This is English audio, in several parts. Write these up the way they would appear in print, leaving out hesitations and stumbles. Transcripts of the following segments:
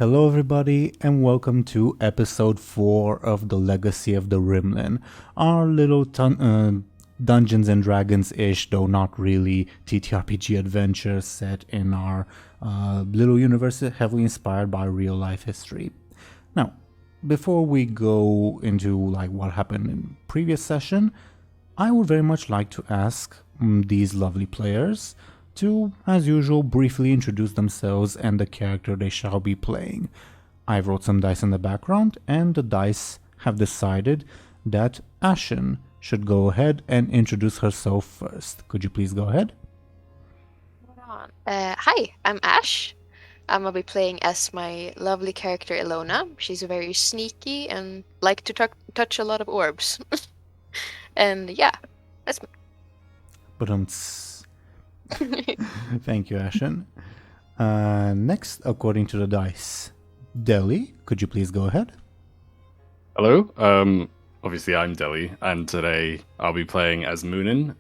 Hello, everybody, and welcome to episode 4 of The Legacy of the Rimlen, our little Dungeons and Dragons-ish, though not really, TTRPG adventure set in our little universe heavily inspired by real-life history. Now, before we go into what happened in previous session, I would very much like to ask these lovely players to, as usual, briefly introduce themselves and the character they shall be playing. I've wrote some dice in the background, and the dice have decided that Ashen should go ahead and introduce herself first. Could you please go ahead? Hi, I'm Ash. I'm gonna be playing as my lovely character Illona. She's very sneaky and like to touch a lot of orbs. And yeah, that's me. But Thank you, Ashen. Next, according to the dice, Dely, could you please go ahead? Hello. Obviously I'm Dely, and today I'll be playing as Muninn.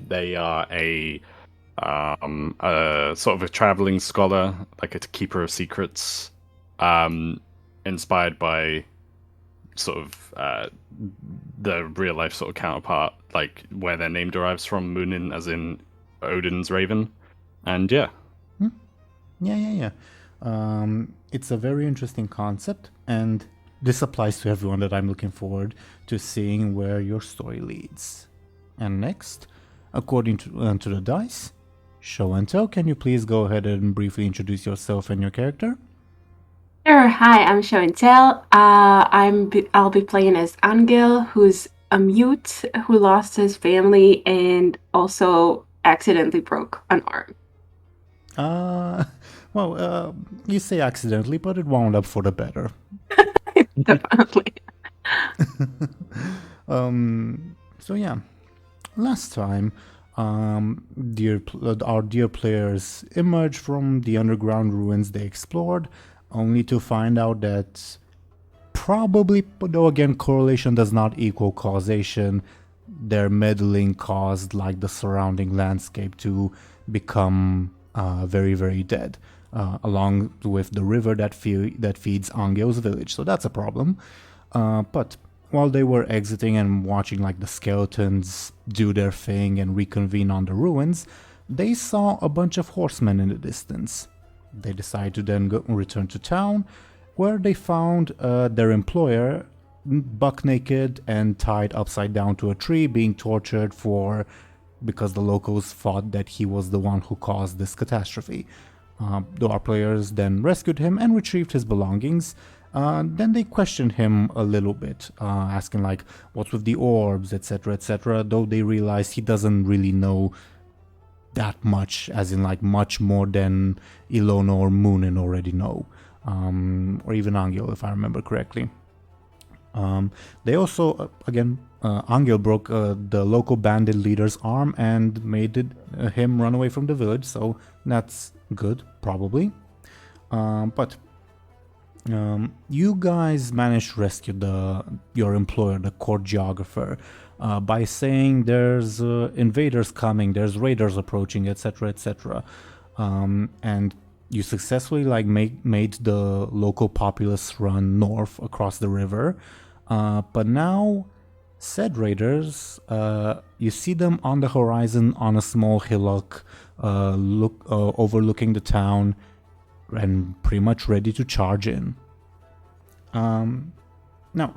They are a sort of a traveling scholar, like a keeper of secrets, inspired by sort of the real life sort of counterpart, like where their name derives from, Muninn, as in Odin's raven. And yeah. Yeah. It's a very interesting concept, and this applies to everyone that I'm looking forward to seeing where your story leads. And next, according to the dice, Show&Tell, can you please go ahead and briefly introduce yourself and your character? Sure. Hi, I'm Show&Tell. I'll be playing as Anghel, who's a mute who lost his family and also accidentally broke an arm. You say accidentally, but it wound up for the better. Definitely. So yeah, last time, our dear players emerged from the underground ruins they explored, only to find out that probably, though again, correlation does not equal causation, their meddling caused the surrounding landscape to become very, very dead, along with the river that feeds Anghel's village. So that's a problem. But while they were exiting and watching the skeletons do their thing and reconvene on the ruins, they saw a bunch of horsemen in the distance. They decided to then return to town, where they found their employer buck naked and tied upside down to a tree, being tortured because the locals thought that he was the one who caused this catastrophe. Our players then rescued him and retrieved his belongings. Then they questioned him a little bit, asking what's with the orbs, etc., though they realized he doesn't really know that much, as in much more than Illona or Muninn already know, or even Anghel, if I remember correctly. They also, Anghel broke the local bandit leader's arm and made him run away from the village, so that's good, probably. But you guys managed to rescue your employer, the court geographer, by saying there's invaders coming, there's raiders approaching, etc. And you successfully made the local populace run north across the river. But now, said raiders, you see them on the horizon on a small hillock, overlooking the town, and pretty much ready to charge in. Now,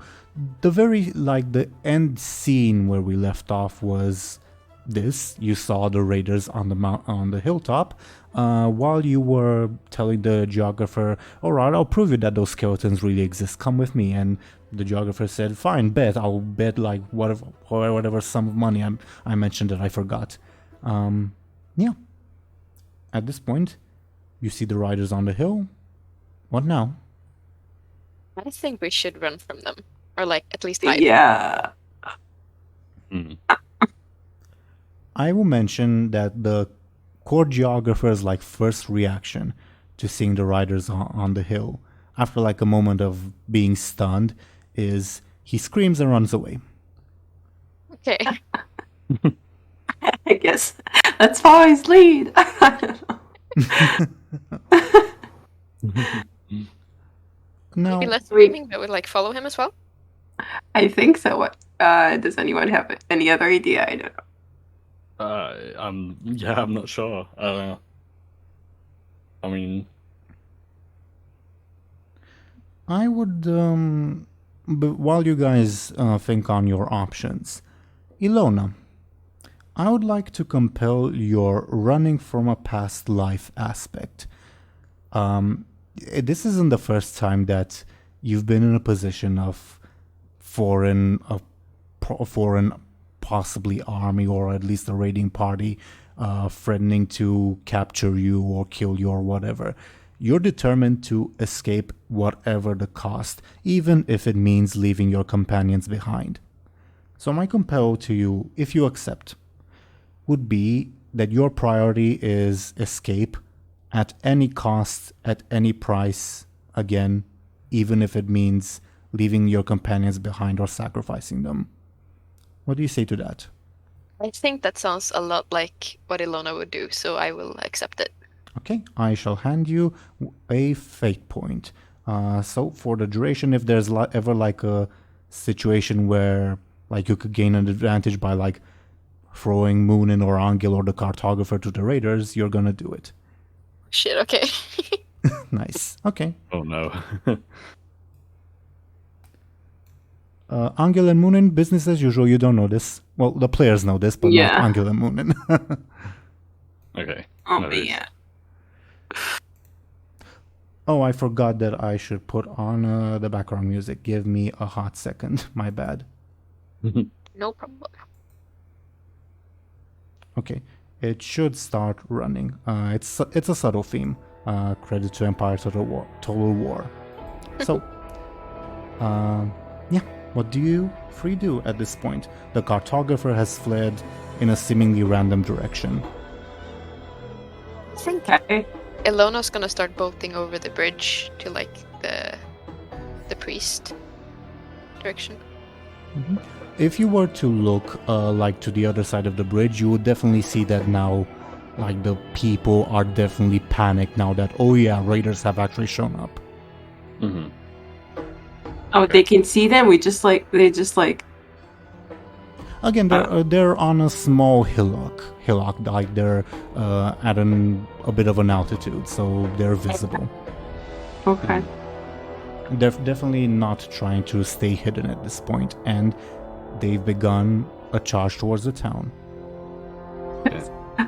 the end scene where we left off was this. You saw the raiders on the hilltop, while you were telling the geographer, "Alright, I'll prove you that those skeletons really exist. Come with me." And the geographer said, "Fine, bet. I'll bet whatever sum of money I mentioned that I forgot." Yeah. At this point, you see the riders on the hill. What now? I think we should run from them, or at least hide. Yeah. I will mention that the court geographer's first reaction to seeing the riders on the hill, after a moment of being stunned, is he screams and runs away. Okay. I guess let's follow his lead. I don't know. Now, Maybe less screaming, but would like follow him as well. I think so. What? Does anyone have any other idea? I don't know. I'm not sure. I don't know. I mean, I would, but while you guys think on your options, Illona, I would like to compel your running from a past life aspect. This isn't the first time that you've been in a position of foreign, possibly army or at least a raiding party threatening to capture you or kill you or whatever. You're determined to escape whatever the cost, even if it means leaving your companions behind. So my compel to you, if you accept, would be that your priority is escape at any cost, at any price, again, even if it means leaving your companions behind or sacrificing them. What do you say to that? I think that sounds a lot like what Illona would do, so I will accept it. Okay, I shall hand you a fate point. So for the duration, if there's ever like a situation where like you could gain an advantage by like throwing Muninn or Anghel or the cartographer to the raiders, you're gonna do it. Shit, okay. Nice. Okay. oh no. Anghel and Muninn, business as usual. You don't know this. Well, the players know this, but Yeah. not Anghel and Muninn. Okay. Oh no worries. man. Oh, I forgot that I should put on the background music. Give me a hot second. My bad. No problem. Okay, it should start running. It's a subtle theme. Credit to Empire Total War. So, yeah. What do you three do at this point? The cartographer has fled in a seemingly random direction. I think Okay. Illona's gonna start boating over the bridge to like the priest direction. If you were to look like to the other side of the bridge, you would definitely see that now, like the people are definitely panicked now that, oh yeah, raiders have actually shown up. Mm-hmm. Oh, they can see them. They just like. Again, they're on a small hillock, like they're at a bit of an altitude, so they're visible. Okay. They're definitely not trying to stay hidden at this point, and they've begun a charge towards the town.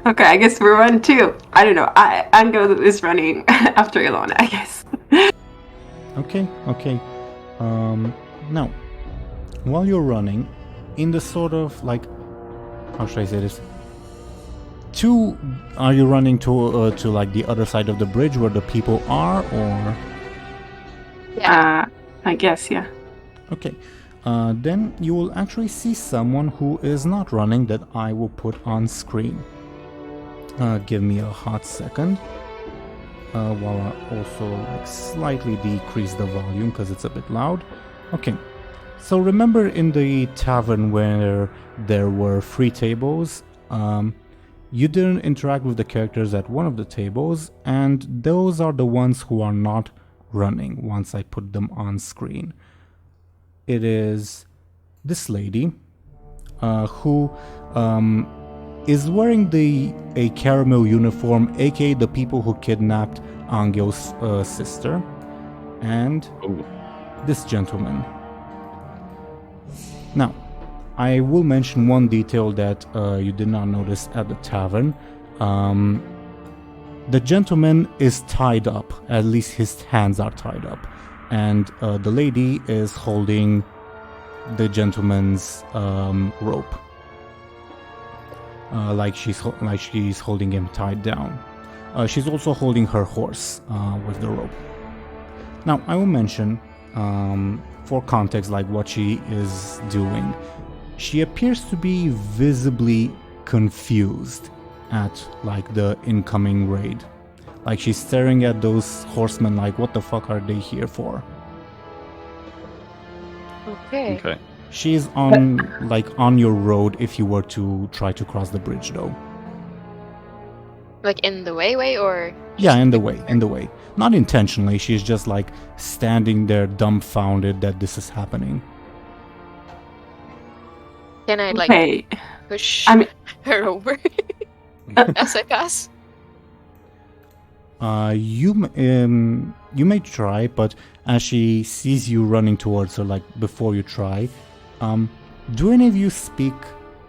Okay, I guess we're on too. I don't know. Anghel is running after Illona, I guess. Okay. Now, while you're running, in the sort of like, how should I say this? Are you running to like the other side of the bridge where the people are, or? Yeah. I guess, yeah. Okay. Then you will actually see someone who is not running that I will put on screen. Give me a hot second. While I also like slightly decrease the volume because it's a bit loud. Okay. So remember in the tavern where there were 3 tables, you didn't interact with the characters at one of the tables, and those are the ones who are not running once I put them on screen. It is this lady who is wearing a caramel uniform, aka the people who kidnapped Anghel's sister, and this gentleman. Now, I will mention one detail that you did not notice at the tavern. The gentleman is tied up, at least his hands are tied up, and the lady is holding the gentleman's rope. Like she's holding him tied down. She's also holding her horse with the rope. Now, I will mention, for context, like what she is doing. She appears to be visibly confused at like the incoming raid. Like she's staring at those horsemen like, what the fuck are they here for? Okay. She's on your road if you were to try to cross the bridge though. Like in the way, or Yeah, in the way. Not intentionally, she's just like standing there dumbfounded that this is happening. can I like Okay. push I mean, her over as I pass? You may try, but as she sees you running towards her, like before you try, do any of you speak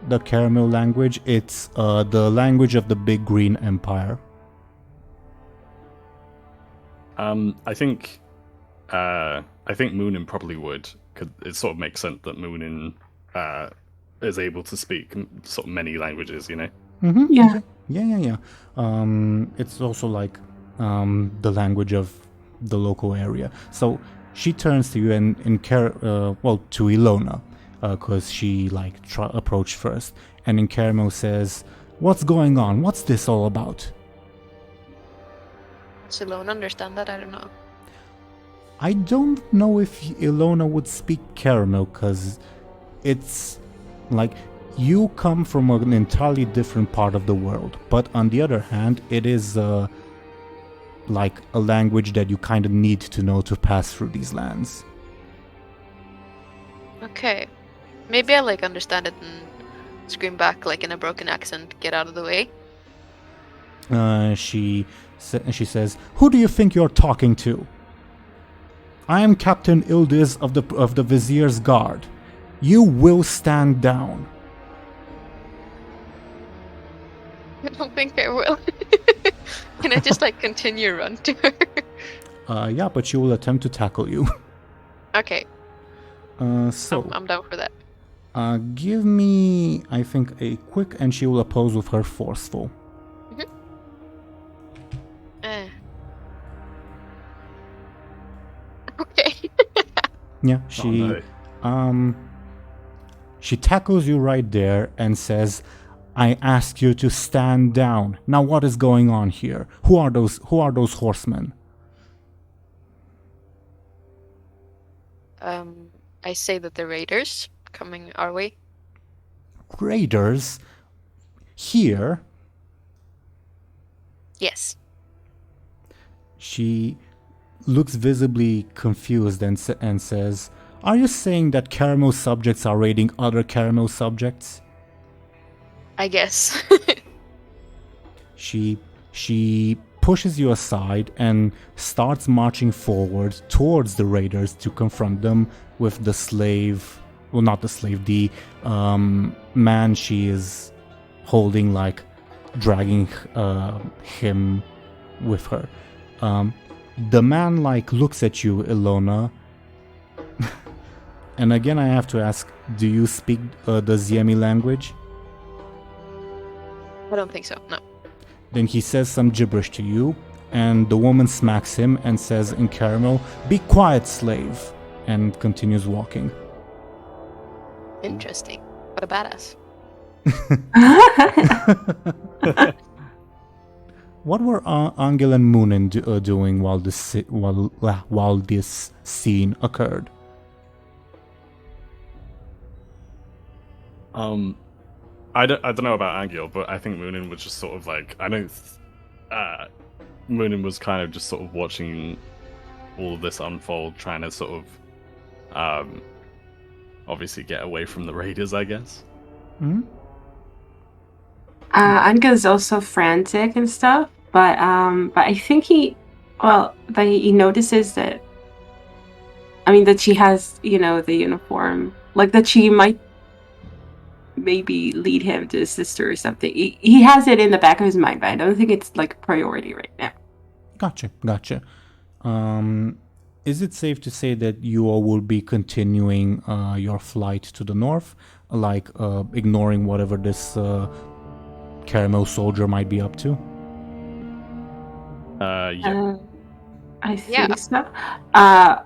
the caramel language? It's the language of the Big Green Empire. I think Muninn probably would, because it sort of makes sense that Muninn is able to speak sort of many languages, you know. Mm-hmm. yeah. It's also like the language of the local area. So she turns to you and to Illona, because she like approached first, and in caramel says, "What's going on? What's this all about?" Does Illona understand that? I don't know. I don't know if Illona would speak caramel, because it's like you come from an entirely different part of the world, but on the other hand, it is like a language that you kind of need to know to pass through these lands. Okay, maybe I like understand it and scream back like in a broken accent, "Get out of the way." She says, "Who do you think you're talking to? I am Captain Ildiz of the Vizier's Guard. You will stand down." I don't think I will. Can I just like continue run to her? Yeah, but she will attempt to tackle you. Okay, So I'm down for that. give me, I think, a quick, and she will oppose with her forceful. Okay. Yeah, no. She tackles you right there and says, "I asked you to stand down. Now what is going on here? Who are those horsemen?" I say that the raiders coming our way. Raiders? Here? Yes. She looks visibly confused and says, "Are you saying that caramel subjects are raiding other caramel subjects?" I guess. She pushes you aside and starts marching forward towards the raiders to confront them with the slave, well, not the slave, the man she is holding, like dragging him with her. The man like looks at you, Illona, and again I have to ask, do you speak the Ziemi language? I don't think so, no. Then he says some gibberish to you, and the woman smacks him and says in caramel, "Be quiet, slave," and continues walking. Interesting. What a badass. What were Anghel and Muninn doing while this scene occurred? I don't know about Anghel, but I think Muninn was just sort of like, Muninn was kind of just sort of watching all of this unfold, trying to sort of obviously get away from the raiders, I guess. Mm-hmm. Anghel is also frantic and stuff, but I think he notices that, I mean, that she has, the uniform, like that she might maybe lead him to his sister or something. He has it in the back of his mind, but I don't think it's like a priority right now. Gotcha. Is it safe to say that you all will be continuing your flight to the north, like ignoring whatever this caramel soldier might be up to? Yeah. I think so. I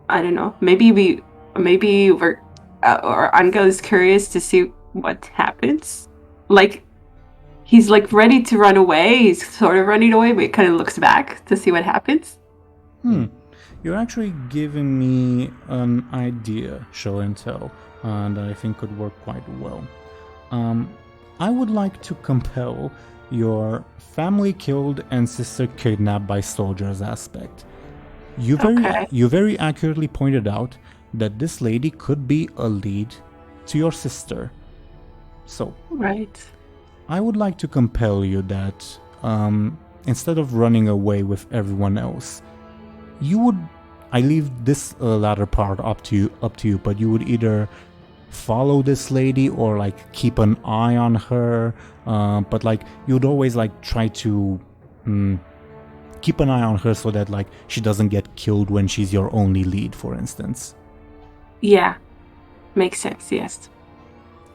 don't know. Maybe we're or Anghel is curious to see what happens. Like, he's like ready to run away. He's sort of running away, but he kind of looks back to see what happens. You're actually giving me an idea, show and tell, that I think could work quite well. I would like to compel your family killed and sister kidnapped by soldiers aspect. You very accurately pointed out that this lady could be a lead to your sister. So, Right. I would like to compel you that instead of running away with everyone else, I leave this latter part up to you, but you would either follow this lady or like keep an eye on her, but like you'd always like try to keep an eye on her so that like she doesn't get killed when she's your only lead, for instance. Yeah. Makes sense, yes.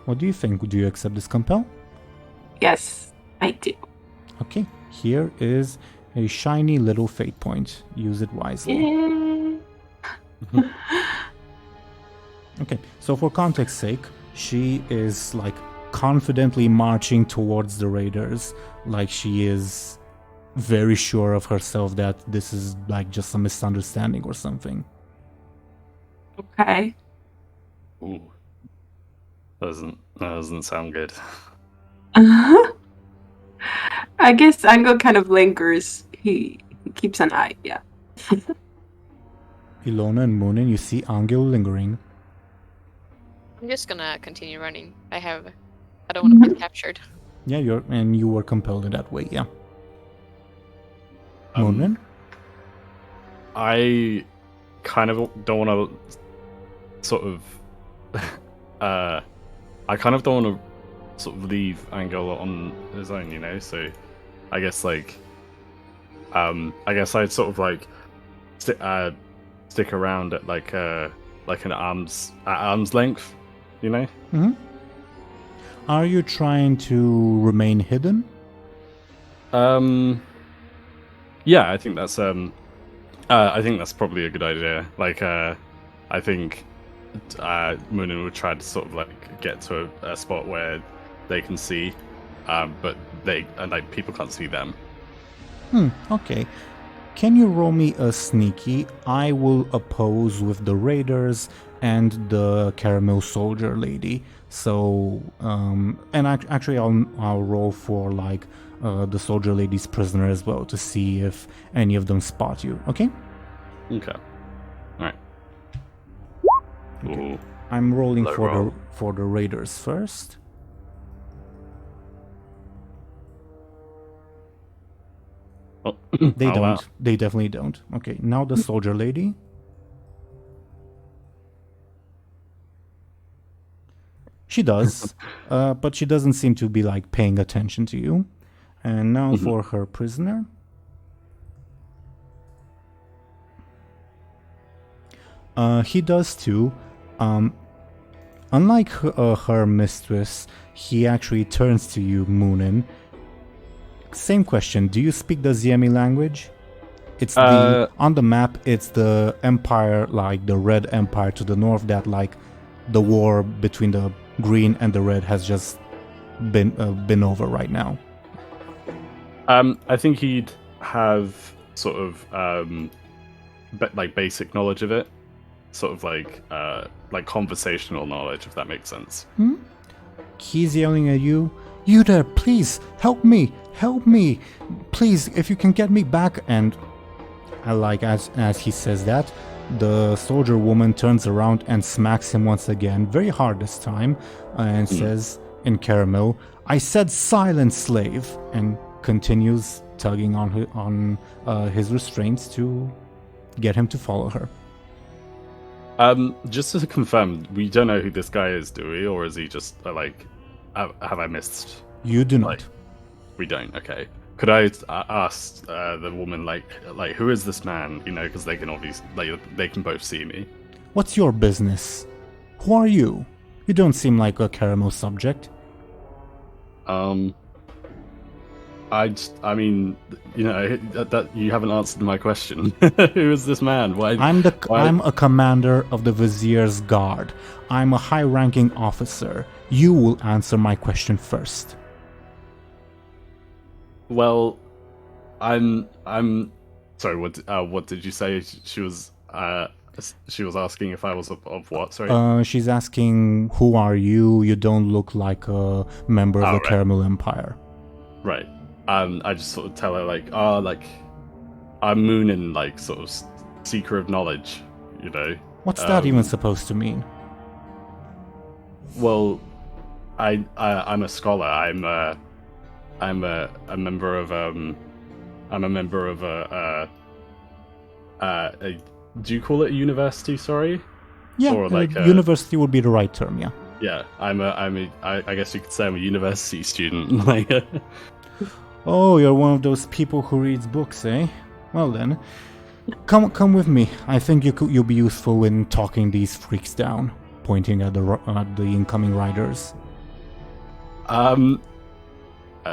What do you think? Do you accept this compel? Yes, I do. Okay, here is a shiny little fate point. Use it wisely. Yay. Okay, so for context's sake, she is like confidently marching towards the raiders, like she is very sure of herself that this is like just a misunderstanding or something. Okay. Ooh. That doesn't sound good. I guess Anghel kind of lingers. He keeps an eye, yeah. Illona and Muninn, you see Anghel lingering. I'm just gonna continue running. I don't want to get captured. Yeah, you were compelled in that way, yeah. Muninn? I kind of don't want to sort of I kind of don't want to sort of leave Anghel on his own, you know, so I guess like I guess I'd sort of like stick around at like an arm's length, you know? Mm-hmm. Are you trying to remain hidden? Yeah, I think that's probably a good idea. Like I think Muninn would try to sort of like get to a spot where they can see, but people can't see them. Okay. Can you roll me a sneaky? I will oppose with the raiders and the caramel soldier lady. So, and actually, I'll roll for like the soldier lady's prisoner as well to see if any of them spot you. Okay. Okay. All right. Okay. I'm rolling Low for the raiders first. Oh. They don't. Wow. They definitely don't. Okay, now the soldier lady. She does, but she doesn't seem to be like paying attention to you. And now for her prisoner. He does too. Unlike her mistress, he actually turns to you, Muninn. Same question. Do you speak the Ziemi language? It's on the map. It's the empire, like the Red Empire to the north. That like the war between the green and the red has just been over right now. I think he'd have sort of like basic knowledge of it, sort of like conversational knowledge, if that makes sense. He's yelling at you. You there, please help me, please, if you can get me back. And I like as he says that, the soldier woman turns around and smacks him once again, very hard this time, and says in caramel, "I said silence, slave," and continues tugging on his restraints to get him to follow her. Just to confirm, we don't know who this guy is, do we? Or is he just like, have I missed? You do not. Like, we don't. Okay. Could I ask the woman like who is this man? You know, because they can obviously they can both see me. What's your business? Who are you? You don't seem like a caramel subject. I mean, you know, that you haven't answered my question. Who is this man? Why? I'm a commander of the Vizier's Guard. I'm a high-ranking officer. You will answer my question first. Well, I'm sorry. What did you say? She was asking if I was of what? Sorry. She's asking, who are you? You don't look like a member of the right. Caramel Empire. Right. I just sort of tell her like, like I'm Muninn, like sort of seeker of knowledge, you know. What's that even supposed to mean? Well, I'm a scholar. I'm a member of do you call it a university? Sorry. Yeah, Or like university would be the right term. Yeah. Yeah, I guess you could say I'm a university student. Like, Oh, you're one of those people who reads books, eh? Well then, come with me. I think you'll be useful in talking these freaks down. Pointing at the incoming riders. I'd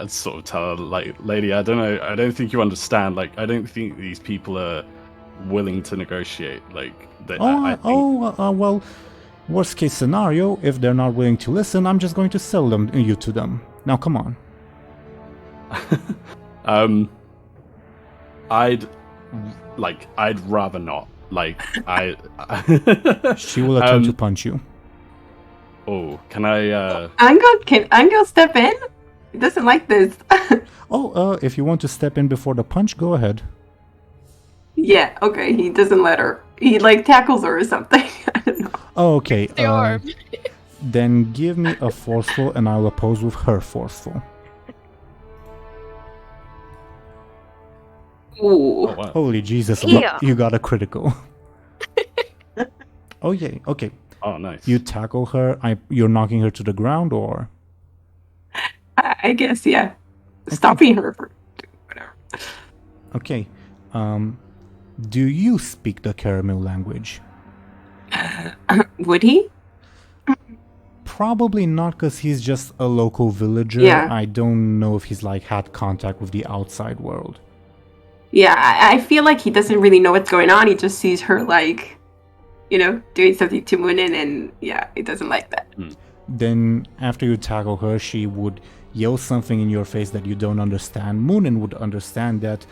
sort of tell her, like, lady, I don't know. I don't think you understand. Like, I don't think these people are willing to negotiate. Like, well, worst case scenario, if they're not willing to listen, I'm just going to sell you to them. Now, come on. I'd rather not. Like, She will attempt to punch you. Oh, can I? Can Anghel step in? He doesn't like this. If you want to step in before the punch, go ahead. Yeah, okay, he doesn't let her. He, like, tackles her or something. I don't know. Okay, The arm. then give me a forceful and I'll oppose with her forceful. Ooh. Oh, wow. Holy Jesus, Yeah. you got a critical. Oh, yeah, okay. Oh, nice. You tackle her, you're knocking her to the ground, or? I guess, yeah. Stopping her for whatever. Okay. Do you speak the Caramel language? Would he? Probably not, because he's just a local villager. Yeah. I don't know if he's like had contact with the outside world. Yeah, I feel like he doesn't really know what's going on. He just sees her, like, you know, doing something to Muninn, and yeah, he doesn't like that. Then, after you tackle her, she would yell something in your face that you don't understand. Muninn would understand that.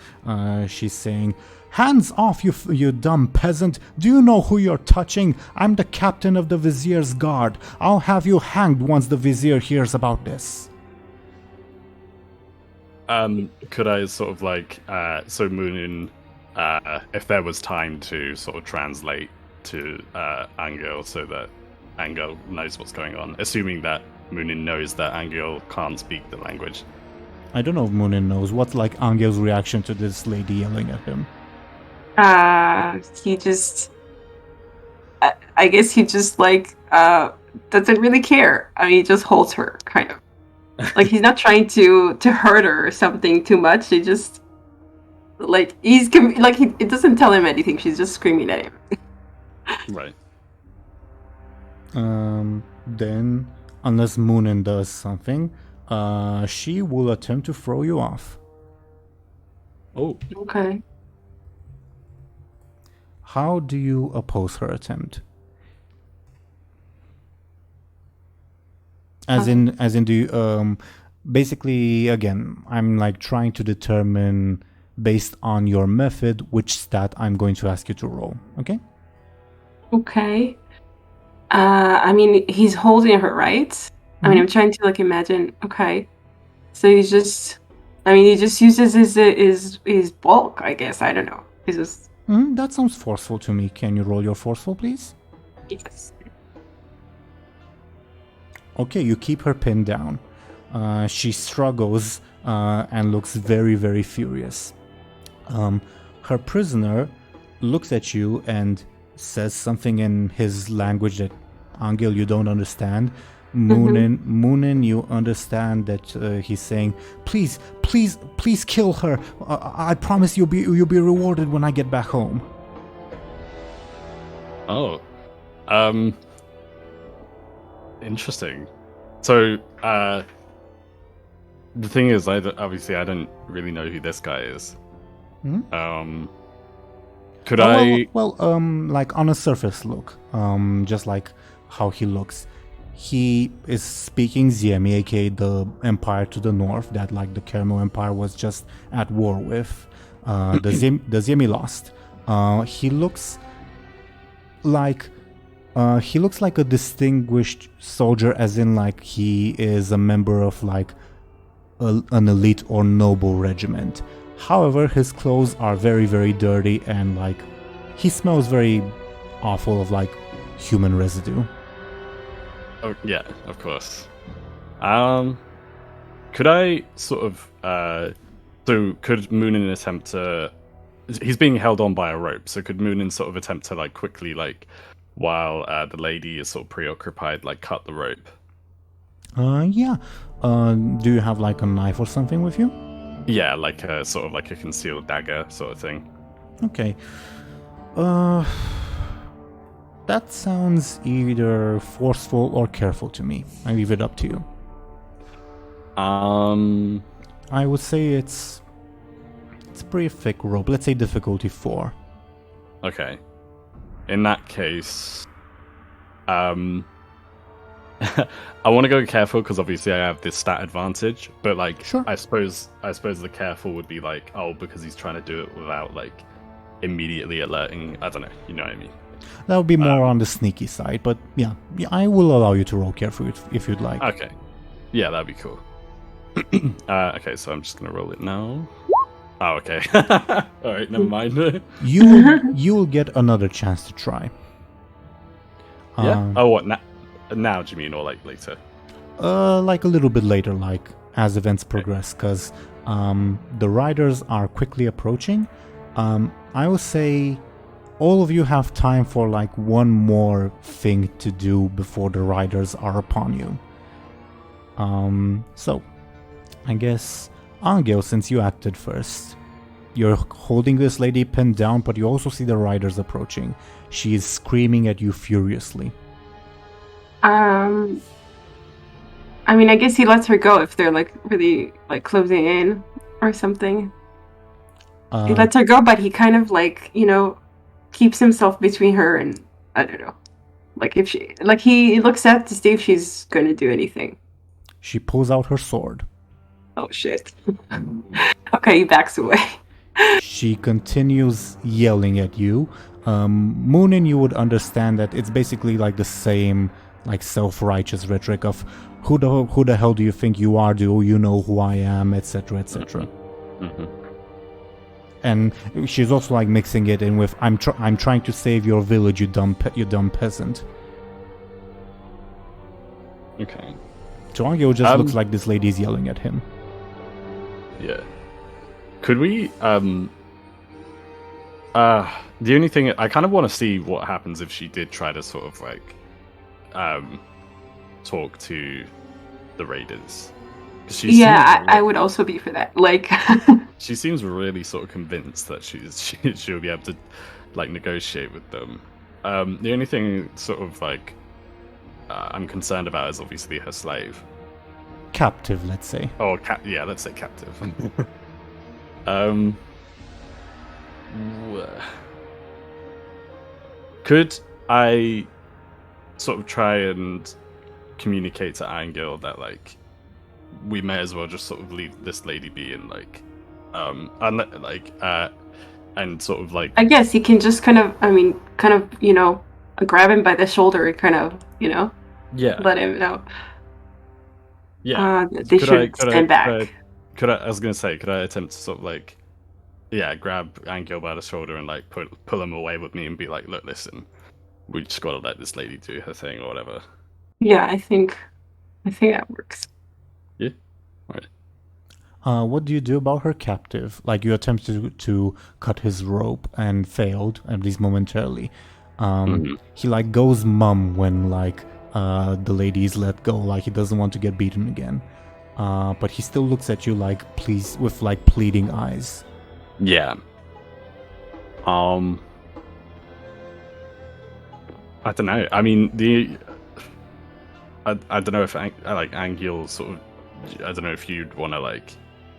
She's saying, "Hands off, you dumb peasant! Do you know who you're touching? I'm the captain of the Vizier's guard. I'll have you hanged once the Vizier hears about this." Could I sort of like, so Muninn, if there was time to sort of translate to Anghel so that Anghel knows what's going on, assuming that Muninn knows that Anghel can't speak the language. I don't know if Muninn knows. What's like Anghel's reaction to this lady yelling at him? He just... I guess he just, like, doesn't really care. I mean, he just holds her, kind of. Like, he's not trying to hurt her or something too much. He just... Like, it doesn't tell him anything. She's just screaming at him. Right. Then, unless Muninn does something, she will attempt to throw you off. Oh. Okay. How do you oppose her attempt? As in, do you, basically, again, I'm like trying to determine based on your method which stat I'm going to ask you to roll. Okay? Okay. I mean, he's holding her, right? I mean, I'm trying to, like, imagine. Okay. So he just uses his bulk, I guess. I don't know. He's just... That sounds forceful to me. Can you roll your forceful, please? Yes. Okay, you keep her pinned down. She struggles and looks very, very furious. Her prisoner looks at you and says something in his language that, Anghel, you don't understand. Muninn, you understand that he's saying, please kill her. I promise you'll be rewarded when I get back home. Oh. Interesting. So, the thing is, obviously I don't really know who this guy is. Could I... Well, like on a surface look, just like how he looks. He is speaking Ziemi, aka the empire to the north, that like the Caramel Empire was just at war with. The Ziemi lost. He looks like a distinguished soldier, as in like he is a member of like an elite or noble regiment. However, his clothes are very, very dirty, and like he smells very awful of like human residue. Oh yeah, of course. Could I sort of so could Muninn attempt to? He's being held on by a rope, so could Muninn sort of attempt to like quickly like while the lady is sort of preoccupied, like cut the rope? Yeah. Do you have like a knife or something with you? Yeah, like a sort of like a concealed dagger sort of thing. Okay. That sounds either forceful or careful to me. I leave it up to you. I would say it's a pretty thick rope. Let's say difficulty 4. Okay. In that case, I want to go careful because obviously I have this stat advantage. But like, Sure. I suppose the careful would be like, oh, because he's trying to do it without like immediately alerting. I don't know. You know what I mean? That would be more on the sneaky side, but yeah, I will allow you to roll careful if you'd like. Okay. Yeah, that'd be cool. Okay, so I'm just gonna roll it now. Oh, okay. All right, never mind. You'll get another chance to try. Yeah. Oh, what now? Now, do you mean, or like later? Like a little bit later, like as events progress, because the riders are quickly approaching. I will say all of you have time for like one more thing to do before the riders are upon you. So I guess Anghel, since you acted first, you're holding this lady pinned down, but you also see the riders approaching. She is screaming at you furiously. I mean, I guess he lets her go if they're like really like closing in or something. He lets her go, but he kind of like, you know, keeps himself between her and I don't know. Like if she, like he looks at to see if she's going to do anything. She pulls out her sword. Oh shit. Okay, he backs away. She continues yelling at you. Muninn, you would understand that it's basically like the same like self-righteous rhetoric of who the hell do you think you are? Do you know who I am, etc., etc. Mm-hmm. And she's also like mixing it in with I'm trying to save your village, you dumb peasant. Okay. So Anghel just looks like this lady's yelling at him. Yeah. Could we the only thing I kind of want to see what happens if she did try to sort of like talk to the raiders. I would also be for that. Like she seems really sort of convinced that she'll be able to like negotiate with them. The only thing sort of like I'm concerned about is obviously her slave. Captive, let's say. Oh, yeah, let's say captive. Could I sort of try and communicate to Anghel that like we may as well just sort of leave this lady be and like and sort of like I guess he can just kind of you know, grab him by the shoulder and kind of, you know, let him know. Yeah. They should stand back. I was gonna say, could I attempt to sort of like grab Anghel by the shoulder and like pull him away with me and be like, look, listen, we just gotta let this lady do her thing or whatever. Yeah, I think that works. Yeah. Alright. What do you do about her captive? Like you attempted to cut his rope and failed, at least momentarily. He like goes mum when like the lady is let go, like he doesn't want to get beaten again. But he still looks at you like please with like pleading eyes. Yeah. I don't know. I mean, I don't know if like Anghel sort of. I don't know if you'd want to like.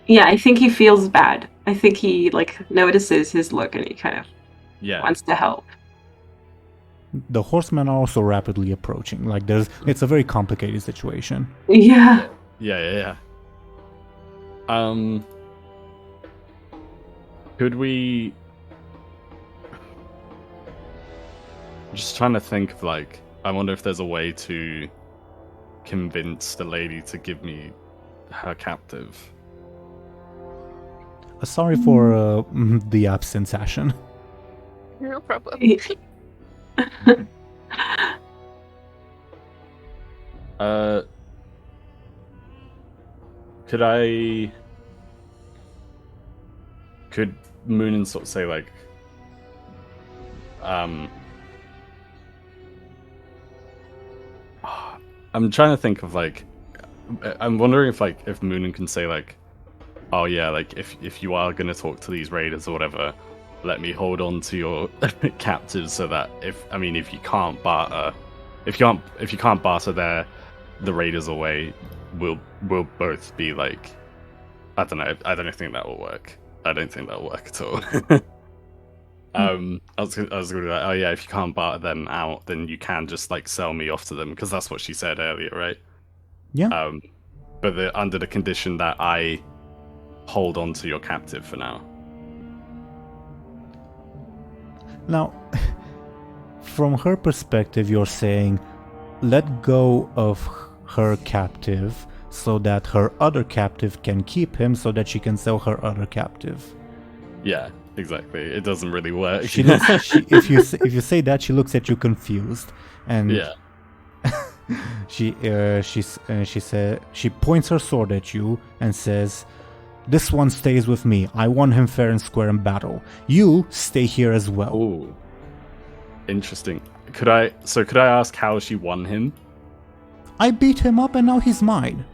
Yeah, I think he feels bad. I think he like notices his look and he kind of wants to help. The horsemen are also rapidly approaching. Like it's a very complicated situation. Yeah. Yeah. Could we? I'm just trying to think of like. I wonder if there's a way to convince the lady to give me her captive. Sorry for the absence, Ashen. No problem. Could Muninn sort of say like, I'm trying to think of like, I'm wondering if Muninn can say like, oh yeah, like if you are gonna talk to these raiders or whatever, let me hold on to your captives so that if you can't barter, if you can't barter the raiders away, we'll both be like, I don't know. I don't think that will work. I don't think that'll work at all. I was gonna be like, oh yeah, if you can't barter them out, then you can just like sell me off to them, because that's what she said earlier, right? Yeah. But under the condition that I hold on to your captive for now. Now, from her perspective, you're saying, let go of her captive so that her other captive can keep him, so that she can sell her other captive. Yeah, exactly. It doesn't really work. She looks, if you say that, she looks at you confused, and yeah. she points her sword at you and says, "This one stays with me. I won him fair and square in battle. You stay here as well." Ooh, interesting. Could I ask how she won him? I beat him up and now he's mine.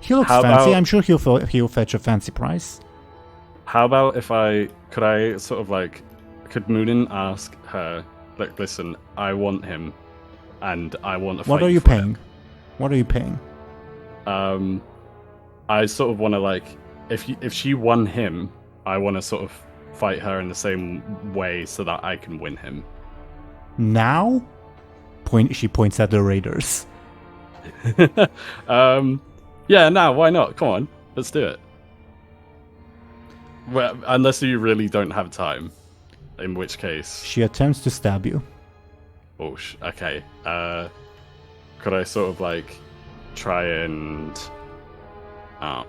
He looks How fancy. about- I'm sure he'll fetch a fancy price. How about if could Muninn ask her, like, listen, I want him, and I want to fight. What are you for him. paying? What are you paying? I sort of want to like, if she won him, I want to sort of fight her in the same way so that I can win him. Now? She points at the raiders. Yeah, now why not? Come on, let's do it. Well, unless you really don't have time, in which case. She attempts to stab you. Oh, okay. Could I sort of like try and oh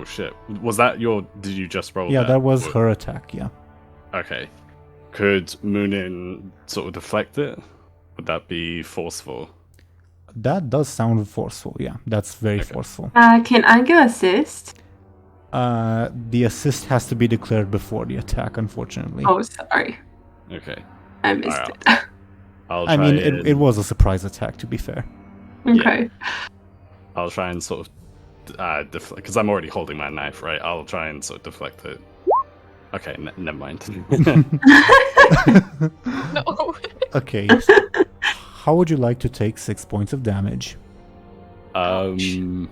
shit. Was that did you just roll? Yeah, that was her attack, yeah. Okay. Could Muninn sort of deflect it? Would that be forceful? That does sound forceful, yeah. That's very forceful. Can Anghel assist? The assist has to be declared before the attack, unfortunately. Oh, sorry. Okay. I missed Alright. it. I'll I try mean, and, it was a surprise attack, to be fair. Okay. I'll try and sort of deflect, because I'm already holding my knife, right? I'll try and sort of deflect it. Okay, never mind. No. Okay. How would you like to take 6 points of damage? How do you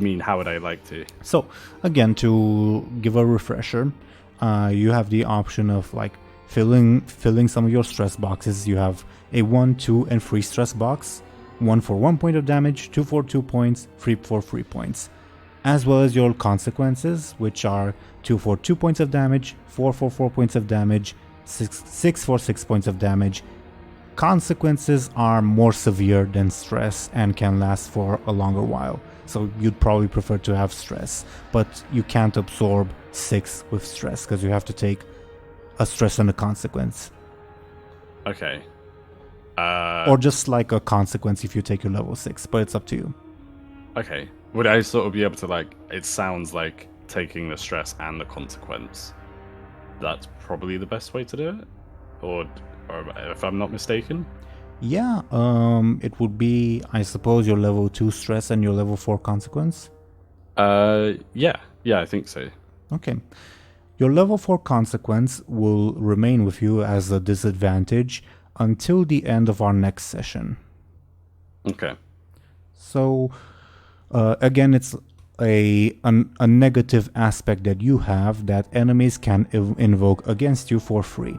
mean? How would I like to? So, again, to give a refresher, you have the option of like filling some of your stress boxes. You have a 1, 2, and 3 stress box. 1 for 1 point of damage, 2 for 2 points, 3 for 3 points. As well as your consequences, which are 2 for 2 points of damage, 4 for 4 points of damage, 6 for 6 points of damage. Consequences are more severe than stress and can last for a longer while. So you'd probably prefer to have stress, but you can't absorb 6 with stress because you have to take a stress and a consequence. Okay. Or just like a consequence if you take your level 6, but it's up to you. Okay. Would I sort of be able to like? It sounds like taking the stress and the consequence. That's probably the best way to do it, or if I'm not mistaken. Yeah, it would be, I suppose, your level 2 stress and your level 4 consequence. Yeah, I think so. Okay. Your level 4 consequence will remain with you as a disadvantage until the end of our next session. Okay. So, again, it's a negative aspect that you have that enemies can invoke against you for free.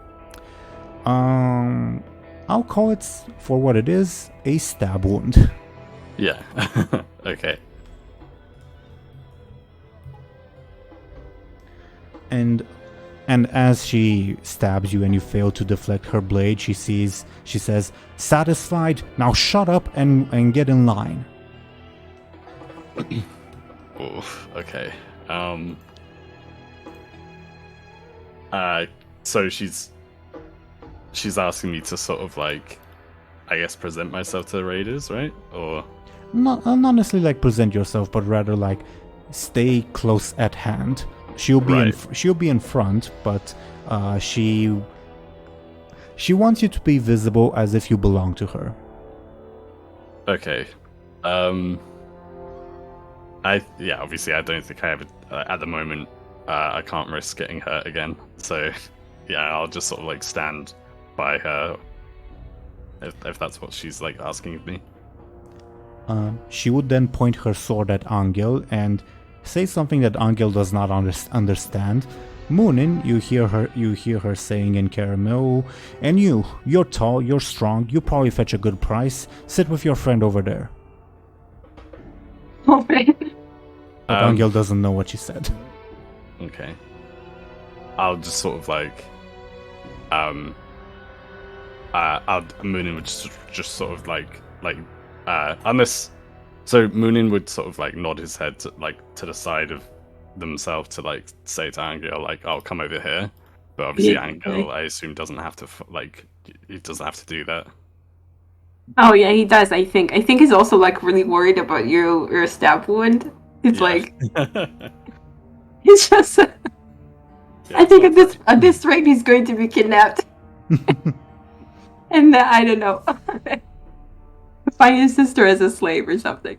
I'll call it, for what it is, a stab wound. Yeah. Okay. And And as she stabs you and you fail to deflect her blade, she says, "Satisfied? Now shut up and get in line." Oof, okay. So she's asking me to sort of like, I guess, present myself to the raiders, right? Or Not necessarily like present yourself, but rather like stay close at hand. She'll be in front, but she wants you to be visible as if you belong to her. okay. Obviously I don't think I have it at the moment. I can't risk getting hurt again. So yeah, I'll just sort of like stand by her if that's what she's like asking of me. She would then point her sword at Anghel and say something that Anghel does not understand. Muninn, you hear her saying in Caramel, "And you're tall, you're strong, you probably fetch a good price. Sit with your friend over there." Oh man. But Anghel doesn't know what she said. Okay. I'll just sort of like, Muninn would just sort of like, unless, so Muninn would sort of like nod his head to the side of themselves to like say to Anghel like, "I'll come over here," but obviously Anghel, I assume, doesn't have to he doesn't have to do that. Oh yeah, he does. I think he's also like really worried about your stab wound. It's like he's just. I think at this rate he's going to be kidnapped, and I don't know, find his sister as a slave or something.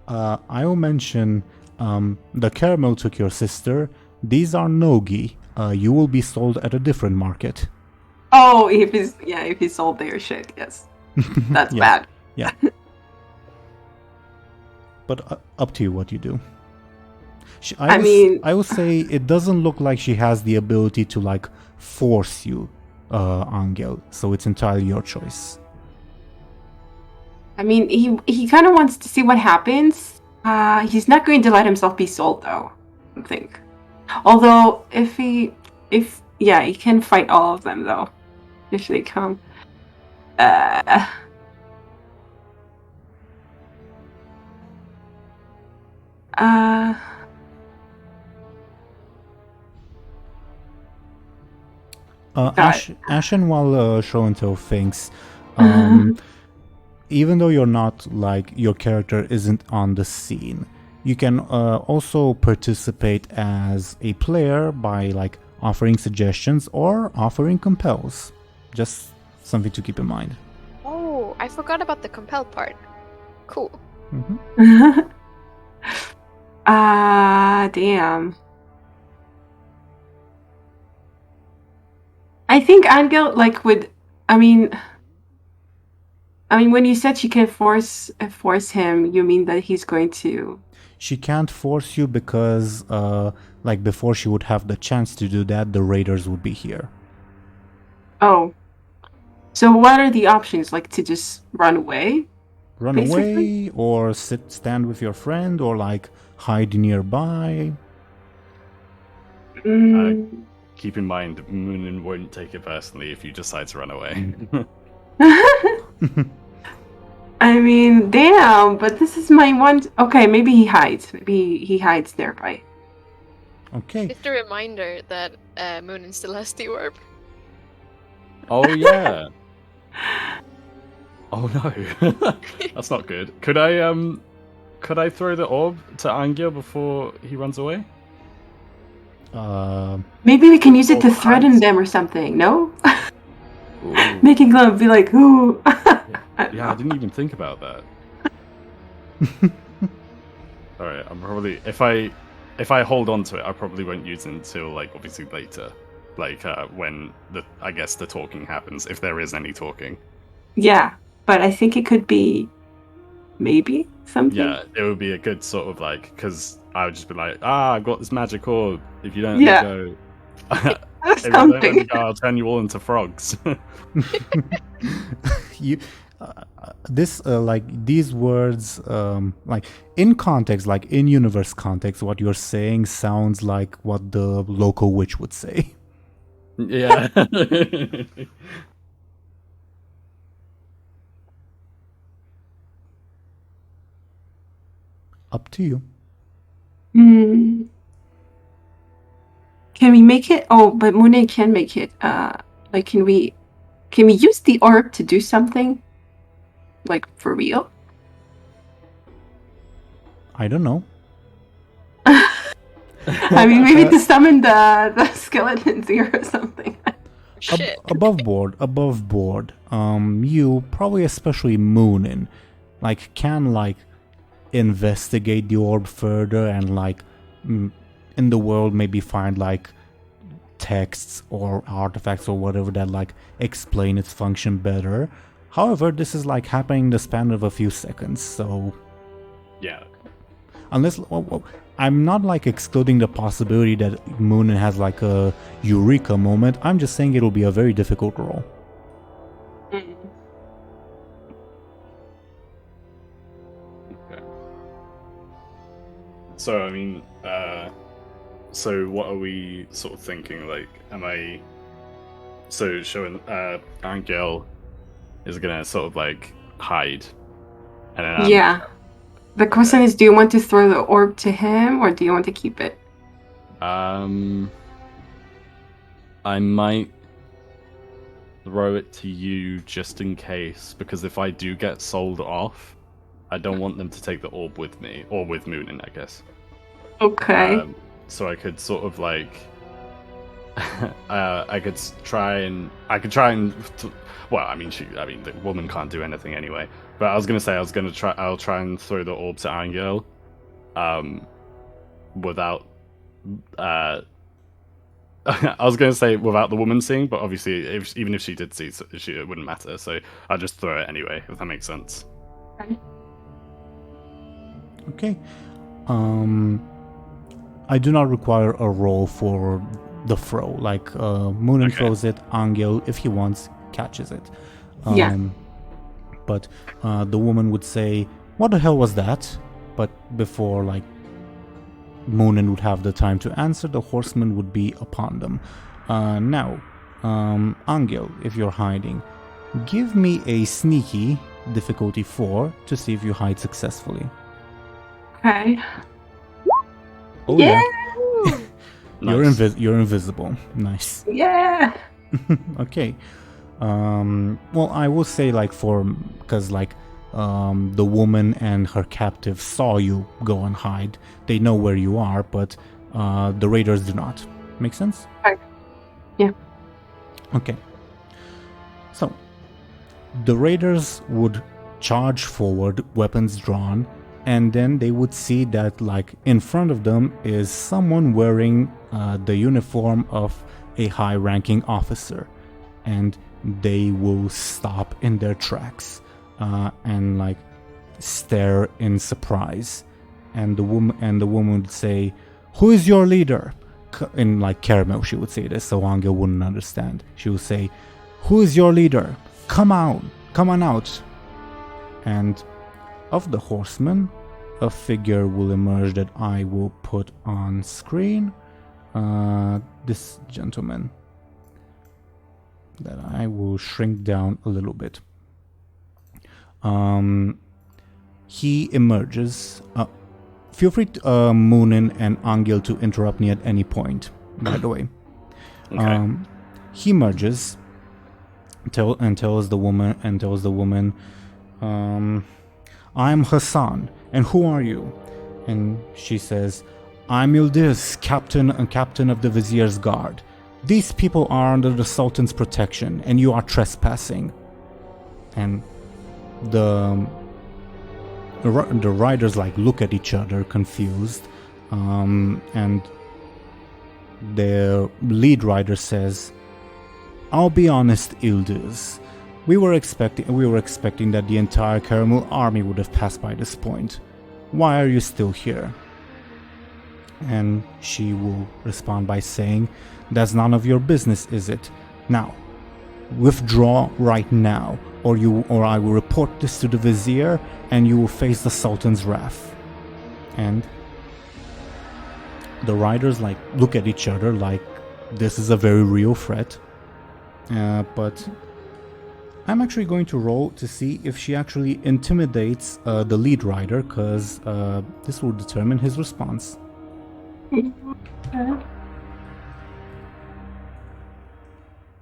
I will mention the Caramel took your sister. These are Nogi. You will be sold at a different market. Oh, if he sold their shit, yes, that's bad. Yeah. But up to you what you do. I will say it doesn't look like she has the ability to like force you, Anghel. So it's entirely your choice. I mean, he kind of wants to see what happens. He's not going to let himself be sold, though. I think. Although, he can fight all of them, though, if they come. Ashen, while Show&Tell thinks, even though you're not like your character isn't on the scene, you can also participate as a player by like offering suggestions or offering compels. Just something to keep in mind. Oh, I forgot about the compel part. Cool. Mm-hmm. Damn. I think Anghel would. I mean, when you said she can force him, you mean that he's going to? She can't force you because, before she would have the chance to do that, the raiders would be here. Oh. So what are the options? Like to just run away? Run away, or stand with your friend, or like hide nearby. Keep in mind, Muninn won't take it personally if you decide to run away. I mean, damn, but this is my one. Okay, maybe he hides. Maybe he hides nearby. Okay. Just a reminder that Muninn still has the orb. Oh yeah. Oh no, that's not good. Could I throw the orb to Anghel before he runs away? Maybe we can use it to threaten them or something. No. Making Glove be like, "Ooh." Yeah, I didn't even think about that. All right, I'm probably if I hold on to it, I probably won't use it until like obviously later, when the talking happens, if there is any talking. Yeah, but I think it could be maybe something. Yeah, it would be a good sort of because I would just be like, I've got this magic orb. If you don't let me go, if you don't let me go, I'll turn you all into frogs. this like these words like in context, like in universe context, what you're saying sounds like what the local witch would say. Yeah. Up to you. Can we make it? Oh, but Muninn can make it. Like, can we use the orb to do something? Like, for real? I don't know. I mean, maybe to summon the skeletons here or something. Shit. Above board. You probably, especially Muninn, like can like investigate the orb further and like in the world maybe find like texts or artifacts or whatever that like explain its function better. However, this is like happening in the span of a few seconds, so Yeah. unless I'm not like excluding the possibility that Muninn has like a eureka moment. I'm just saying it'll be a very difficult roll. Okay. So I mean, so what are we sort of thinking? Like, showing Anghel is gonna sort of like hide, and then Yeah. The question is, do you want to throw the orb to him or do you want to keep it? I might throw it to you just in case, because if I do get sold off, I don't want them to take the orb with me, or with Muninn, I guess. Okay. So I could sort of like, I could try and, well, I mean, the woman can't do anything anyway. But I was gonna say, I'll try and throw the orb to Anghel, without, I was gonna say without the woman seeing, but obviously, even if she did see, it wouldn't matter. So I'll just throw it anyway, if that makes sense. Okay. I do not require a roll for the throw. Like Muninn throws it, Anghel, if he wants, catches it. Yeah. But the woman would say, "What the hell was that?" But before like Muninn would have the time to answer, the horseman would be upon them. Now, Anghel, if you're hiding, give me a sneaky difficulty 4 to see if you hide successfully. Okay. Oh yeah. Nice. You're invisible. Nice. Yeah. Okay. Well, I will say like because like the woman and her captive saw you go and hide. They know where you are, but the raiders do not. Make sense? Okay. Yeah. Okay. So the raiders would charge forward, weapons drawn, and then they would see that like in front of them is someone wearing the uniform of a high-ranking officer, and they will stop in their tracks and like stare in surprise, and the woman would say, "Who is your leader?" In like caramel she would say this, so Anghel wouldn't understand. She would say, "Who is your leader? Come on out." And of the horsemen, a figure will emerge that I will put on screen. This gentleman that I will shrink down a little bit. He emerges. Feel free to, Muninn and Anghel to interrupt me at any point, by the way. Okay. He emerges tells the woman, "I'm Hassan, and who are you?" And she says, "I'm Yildiz, captain of the Vizier's guard. These people are under the Sultan's protection, and you are trespassing." And the riders like look at each other confused, and their lead rider says, "I'll be honest, Yildiz. We were expecting that the entire Caramel army would have passed by this point. Why are you still here?" And she will respond by saying, "That's none of your business, is it? Now, withdraw right now, or I will report this to the vizier, and you will face the Sultan's wrath. And the riders like look at each other like this is a very real threat. But I'm actually going to roll to see if she actually intimidates the lead rider, because this will determine his response.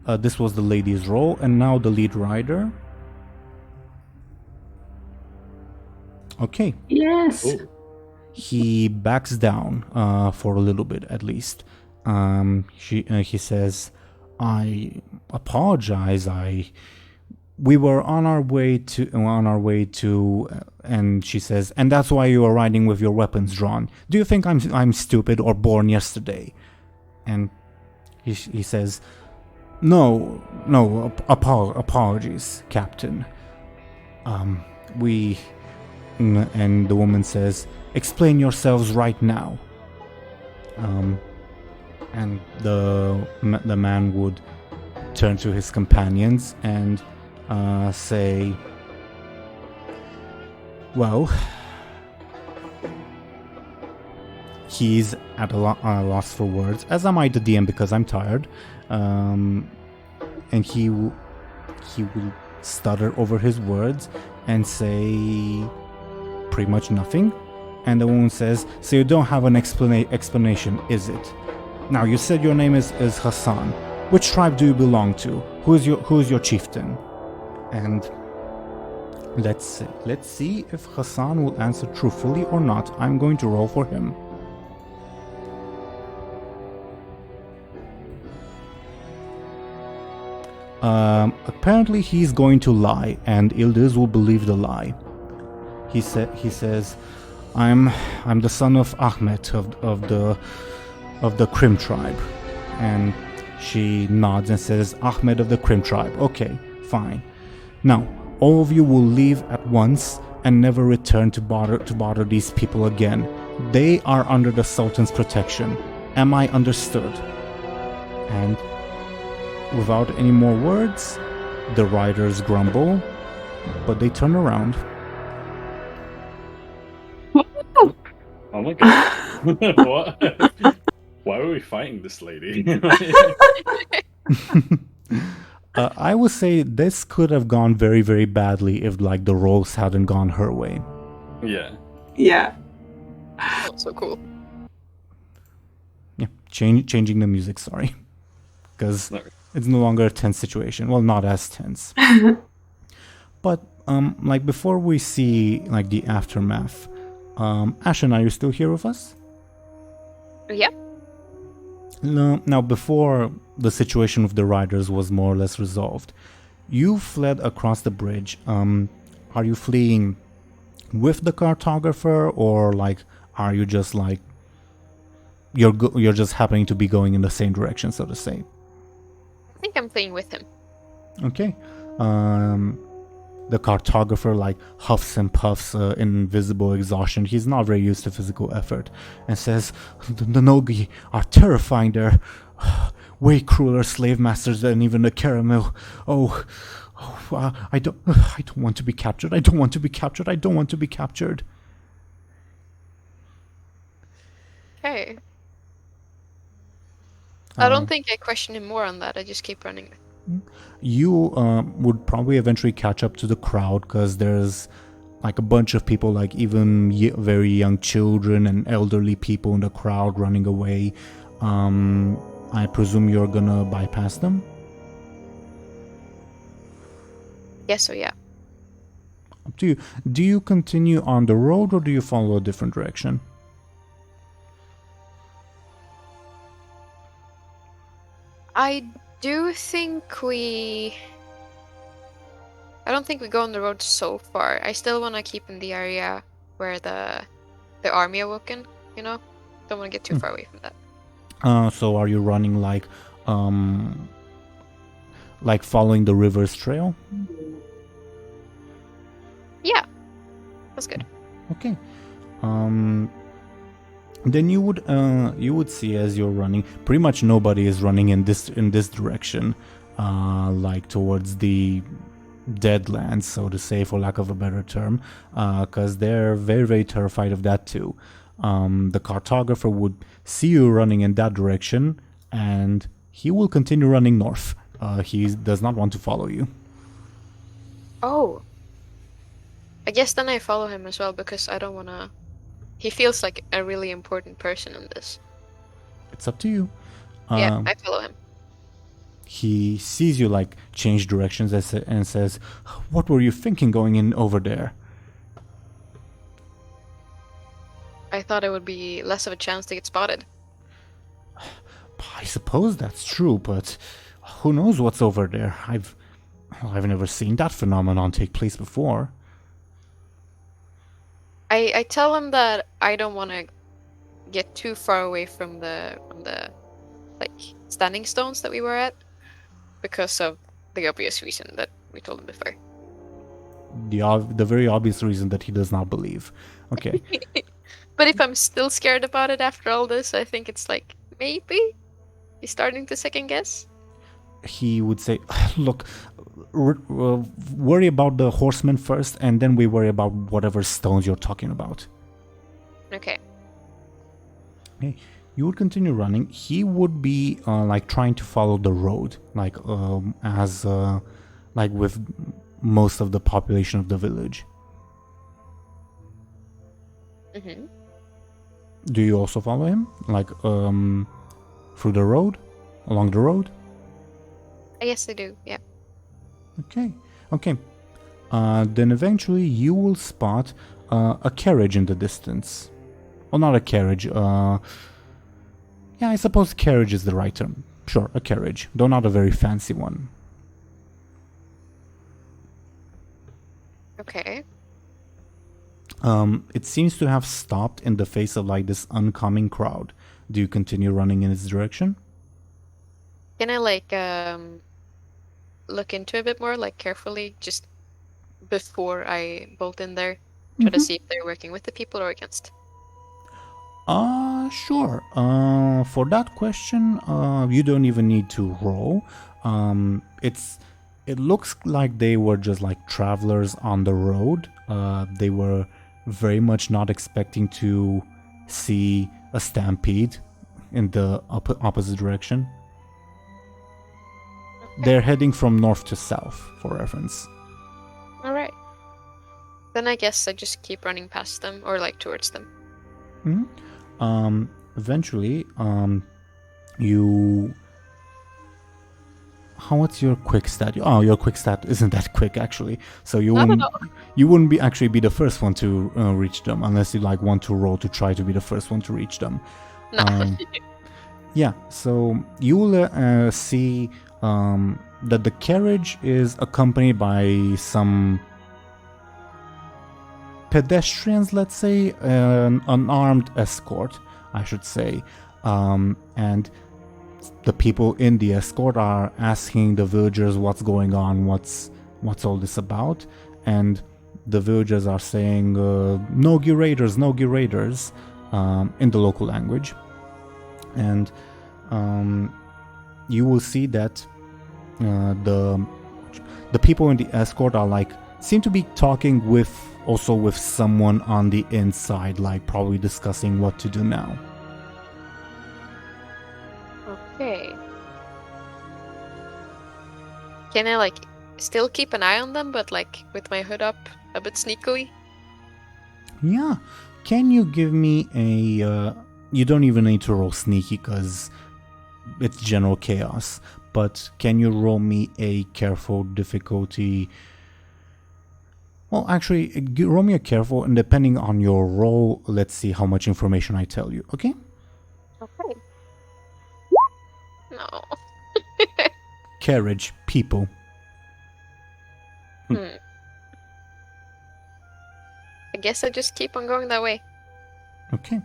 This was the lady's roll, and now the lead rider. Okay. Yes. Ooh. He backs down for a little bit at least. He says, "I apologize. We were on our way to," and she says, "and that's why you are riding with your weapons drawn. Do you think I'm stupid or born yesterday?" And he says, No, apologies, Captain. And the woman says, "Explain yourselves right now." And the man would turn to his companions and say, "Well, he's at a loss for words, as am I, the DM, because I'm tired." And he will stutter over his words and say pretty much nothing. And the woman says, "So you don't have an explanation, is it? Now, you said your name is Hassan. Which tribe do you belong to? Who is your chieftain?" And let's see if Hassan will answer truthfully or not. I'm going to roll for him. Apparently he's going to lie, and Ildiz will believe the lie. He says, I'm the son of Ahmed of the Krim tribe." And she nods and says, "Ahmed of the Krim tribe. Okay, fine. Now, all of you will leave at once and never return to bother these people again. They are under the Sultan's protection. Am I understood?" And without any more words, the riders grumble, but they turn around. Oh my god. What? Why were we fighting this lady? I would say this could have gone very, very badly if like the rolls hadn't gone her way. Yeah. Yeah. Oh, so cool. Yeah, changing the music, sorry. Because No. it's no longer a tense situation. Well, not as tense. But like before we see like the aftermath, Ashen, are you still here with us? Yep. No. Now, before the situation with the riders was more or less resolved, you fled across the bridge. Are you fleeing with the cartographer, or like are you just like you're just happening to be going in the same direction, so to say? I think I'm playing with him. Okay. The cartographer like huffs and puffs in visible exhaustion. He's not very used to physical effort, and says, "The Nogi are terrifying. They're way crueler slave masters than even the Caramel. I don't want to be captured. I don't want to be captured. I don't want to be captured." Okay. I don't think I question him more on that. I just keep running. You would probably eventually catch up to the crowd, because there's like a bunch of people, like even very young children and elderly people in the crowd running away. I presume you're gonna bypass them? Yes, so yeah. Up to you. Do you continue on the road, or do you follow a different direction? I do think I don't think we go on the road so far. I still want to keep in the area where the army awoken, you know? Don't want to get too far away from that. So are you running like following the river's trail? Yeah. That's good. Okay. Then you would see as you're running, pretty much nobody is running in this direction. like towards the Deadlands, so to say, for lack of a better term, because they're very, very terrified of that too. The cartographer would see you running in that direction, and he will continue running north. He does not want to follow you. Oh. I guess then I follow him as well because I don't wanna... He feels like a really important person in this. It's up to you. Yeah, I follow him. He sees you like change directions and says, "What were you thinking going in over there?" I thought it would be less of a chance to get spotted. I suppose that's true, but who knows what's over there? I've never seen that phenomenon take place before. I tell him that I don't want to get too far away from the like standing stones that we were at because of the obvious reason that we told him before. The very obvious reason that he does not believe. Okay. But if I'm still scared about it after all this, I think it's like maybe he's starting to second guess. He would say, "Look, worry about the horsemen first, and then we worry about whatever stones you're talking about." Okay. Okay. You would continue running. He would be like trying to follow the road, like like with most of the population of the village. Mm-hmm. Do you also follow him, like through the road, along the road? I guess I do. Yeah. Okay. Then eventually you will spot a carriage in the distance. Well, not a carriage. Yeah, I suppose carriage is the right term. Sure, a carriage, though not a very fancy one. Okay. It seems to have stopped in the face of like this oncoming crowd. Do you continue running in its direction? Can I like look into it a bit more, like carefully, just before I bolt in there, try to see if they're working with the people or against? Sure. For that question, you don't even need to roll. It looks like they were just like travelers on the road. They were very much not expecting to see a stampede in the opposite direction. They're heading from north to south, for reference. All right. Then I guess I just keep running past them or like towards them. Eventually, you... What's your quick stat? Oh, your quick stat isn't that quick actually. So you wouldn't be actually be the first one to reach them unless you like want to roll to try to be the first one to reach them. No. Yeah. So you will see that the carriage is accompanied by some pedestrians, let's say, an armed escort, I should say, and the people in the escort are asking the villagers what's going on, what's all this about, and the villagers are saying "Nogi raiders, Nogi raiders," in the local language, and you will see that the people in the escort are like seem to be talking with someone on the inside, like probably discussing what to do now. Okay. Can I like still keep an eye on them, but like with my hood up a bit sneakily? Yeah. Can you give me a... you don't even need to roll sneaky because it's general chaos, but can you roll me a careful difficulty? Well, actually, roll me a careful, and depending on your roll, let's see how much information I tell you, okay? Okay. No. Carriage, people. I guess I just keep on going that way. Okay.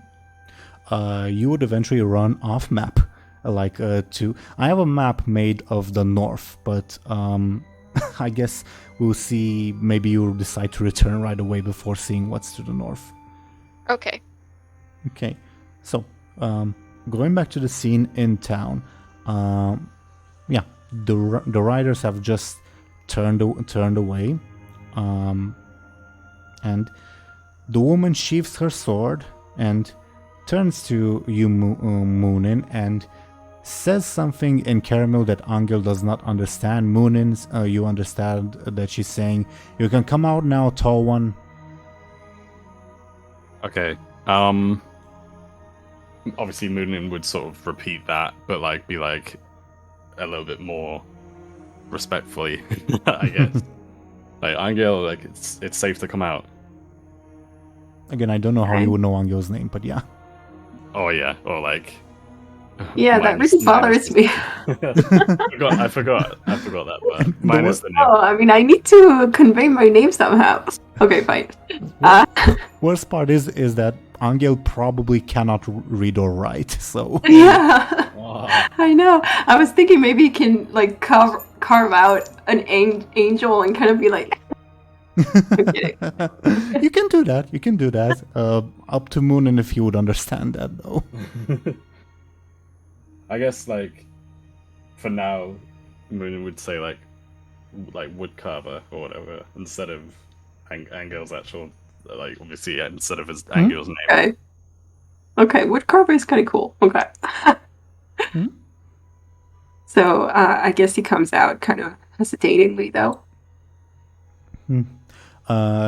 You would eventually run off map, like to... I have a map made of the north, but I guess we'll see. Maybe you'll decide to return right away before seeing what's to the north. Okay. Okay. So, going back to the scene in town. Yeah, the riders have just turned away, and the woman sheaths her sword and turns to you, Muninn, and says something in Caramel that Anghel does not understand. Muninn, you understand that she's saying, "You can come out now, tall one." Okay. Obviously Muninn would sort of repeat that, but like be like a little bit more respectfully, I guess. Like, Anghel, like it's safe to come out. Again, I don't know how you would know Anghel's name, but yeah. Oh yeah, or like. Yeah, that really bothers me. I forgot that part. Minus the name. Oh, I mean, I need to convey my name somehow. Okay, fine. Worst part is that Anghel probably cannot read or write, so. Yeah, Wow. I know. I was thinking maybe you can like carve out an angel and kind of be like. I'm kidding. You can do that. Up to Muninn if he would understand that, though. I guess, like, for now, Muninn would say, like woodcarver or whatever, instead of Anghel's actual, like, obviously, instead of his Anghel's name. Okay, woodcarver is kind of cool. Okay. So, I guess he comes out kind of hesitatingly, though.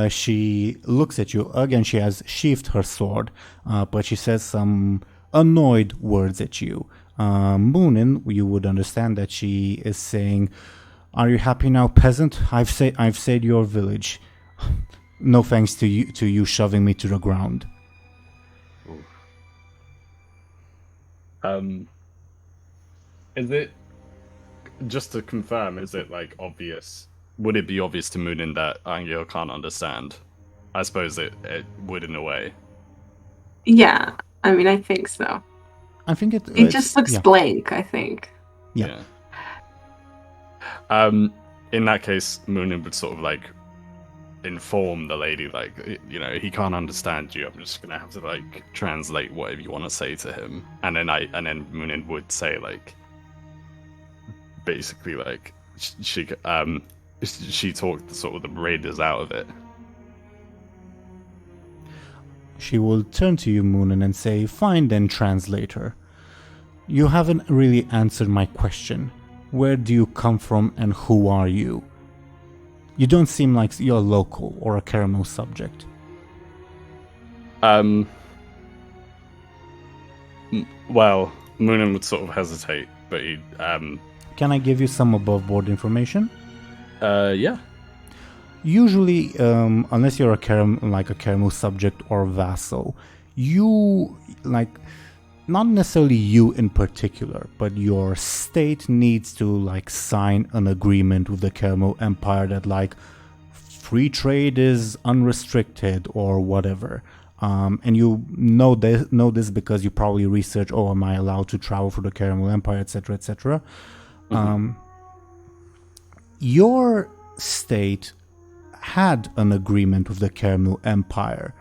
She looks at you. Again, she has sheathed her sword, but she says some annoyed words at you. Muninn, you would understand that she is saying, "Are you happy now, peasant? I've saved your village. No thanks to you shoving me to the ground." Is it, just to confirm, is it like obvious? Would it be obvious to Muninn that Anghel can't understand? I suppose it would in a way. Yeah, I mean, I think so. I think it just looks blank, I think. Yeah. In that case, Muninn would sort of like inform the lady, like, you know, he can't understand you. I'm just gonna have to like translate whatever you want to say to him, and then Muninn would say, like, basically, like, she talked sort of the raiders out of it. She will turn to you, Muninn, and say, "Fine then, translator. You haven't really answered my question. Where do you come from and who are you? You don't seem like you're local or a Caramel subject." Well, Muninn would sort of hesitate, but he'd, Can I give you some above board information? Yeah. Usually, unless you're a Caramel subject or vassal, you, like, not necessarily you in particular, but your state needs to, like, sign an agreement with the Caramel Empire that, like, free trade is unrestricted or whatever. And you know this because you probably research, oh, am I allowed to travel for the Caramel Empire, etc., etc. Your state had an agreement with the Caramel Empire.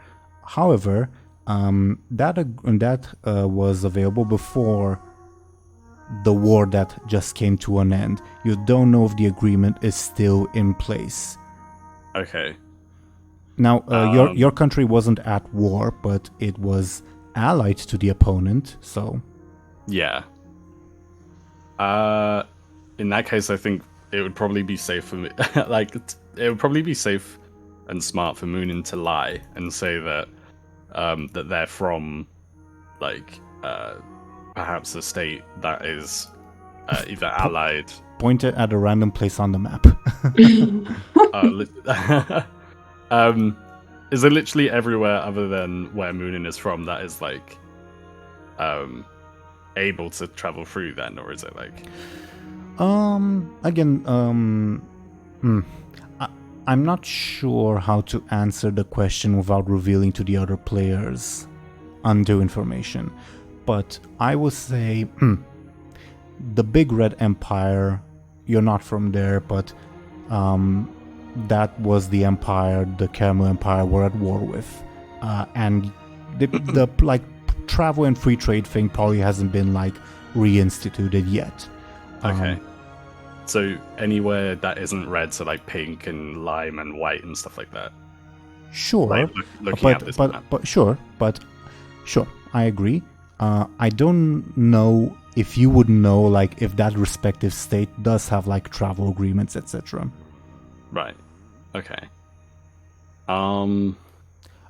However, that was available before the war that just came to an end. You don't know if the agreement is still in place. Okay. Now, your country wasn't at war, but it was allied to the opponent, so... Yeah. In that case, I think it would probably be safe for me. Like, it would probably be safe and smart for Muninn to lie and say that that they're from, like, perhaps a state that is either allied. Point it at a random place on the map. Is it literally everywhere other than where Muninn is from that is, like, able to travel through then, or is it like... I'm not sure how to answer the question without revealing to the other players undue information, but I would say the Big Red Empire, you're not from there, but that was the empire the Caramel Empire were at war with, and the like travel and free trade thing probably hasn't been like reinstituted yet. Okay. So anywhere that isn't red, so like pink and lime and white and stuff like that. Sure, Like looking at this map. but sure, I agree. I don't know if you would know, like, if that respective state does have like travel agreements, etc. Right. Okay.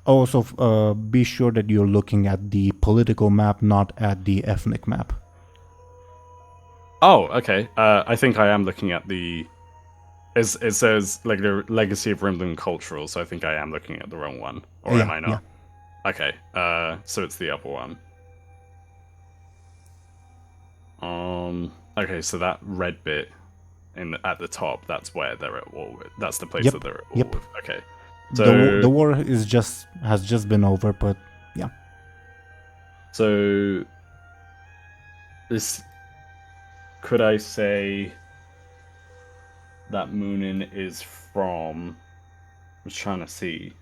Also, be sure that you're looking at the political map, not at the ethnic map. Oh, okay. I think I am looking at the. It says like the legacy of Rimlen cultural, so I think I am looking at the wrong one, or Yeah, am I not? Okay. So it's the upper one. Okay, so that red bit at the top, that's where they're at war with. That's the place Yep, that they're at war yep. with. Okay. So The war has just been over, but yeah. So this, could I say that Muninn is from? I was trying to see.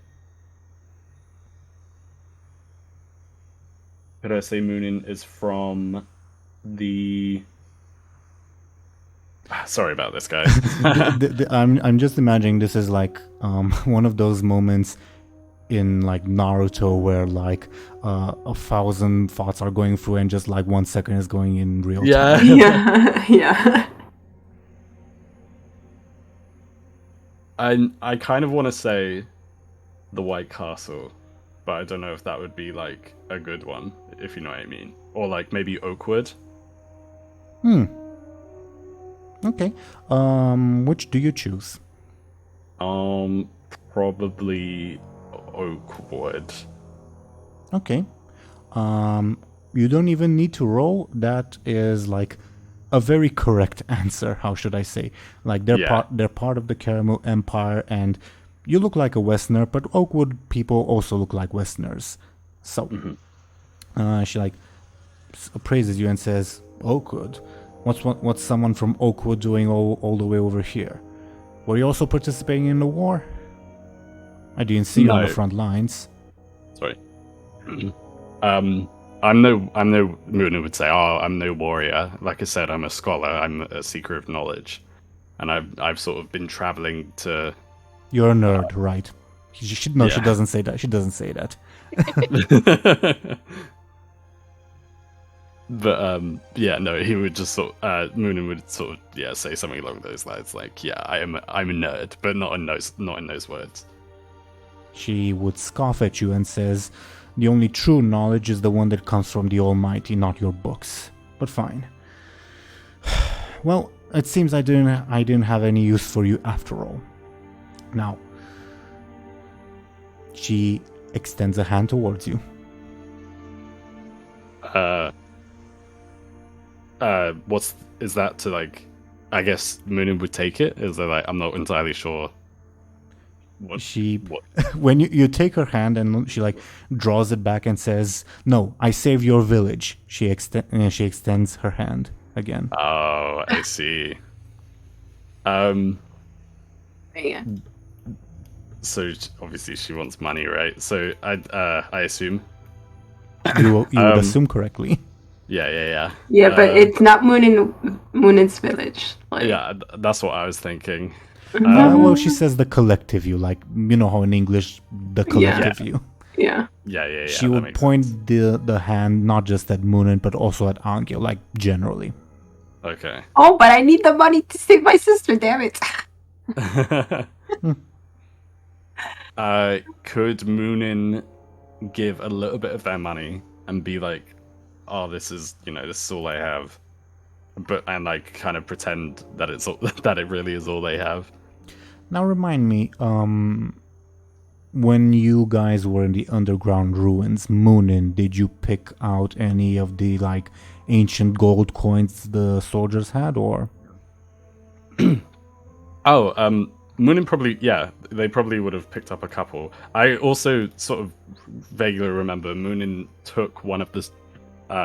Could I say Muninn is from the? Sorry about this, guys. I'm just imagining this is like one of those moments in like Naruto where like 1,000 thoughts are going through and just like 1 second is going in real time. Yeah. I kind of want to say the White Castle, but I don't know if that would be like a good one, if you know what I mean, or like maybe Oakwood. Okay. Which do you choose? Probably Oakwood. Okay. You don't even need to roll. That is like a very correct answer. How should I say? Like they're part of the Caramel Empire, and you look like a Westerner, but Oakwood people also look like Westerners. So she like praises you and says, "Oakwood, what's someone from Oakwood doing all the way over here? Were you also participating in the war? I didn't see you on the front lines." Sorry. I'm no Muninn would say, "Oh, I'm no warrior. Like I said, I'm a scholar. I'm a seeker of knowledge, and I've sort of been traveling to." You're a nerd, right? She doesn't say that. She doesn't say that. But no, he would just Muninn would sort of say something along those lines, like, "Yeah, I'm a nerd, but not in those words." She would scoff at you and says, "The only true knowledge is the one that comes from the Almighty, not your books." But fine. Well, it seems I didn't have any use for you after all. Now, she extends a hand towards you. Is that to like? I guess Muninn would take it. Is there like? I'm not entirely sure. What? When you take her hand and she like draws it back and says, "No, I saved your village." She extends her hand again. Oh, I see. Yeah. So obviously she wants money, right? So I assume. You would assume correctly. Yeah. Yeah, but it's not Muninn's village. Like, Yeah, that's what I was thinking. Well, she says the collective you, like, you know how in English, the collective you. Yeah. Yeah. She would point the hand not just at Muninn, but also at Anghel, like, generally. Okay. Oh, but I need the money to save my sister, damn it. Could Muninn give a little bit of their money and be like, "Oh, this is all I have," and like kind of pretend that it's all, that it really is all they have? Now remind me, when you guys were in the underground ruins, Muninn, did you pick out any of the like ancient gold coins the soldiers had, or? Muninn probably, they probably would have picked up a couple. I also sort of vaguely remember Muninn took one of the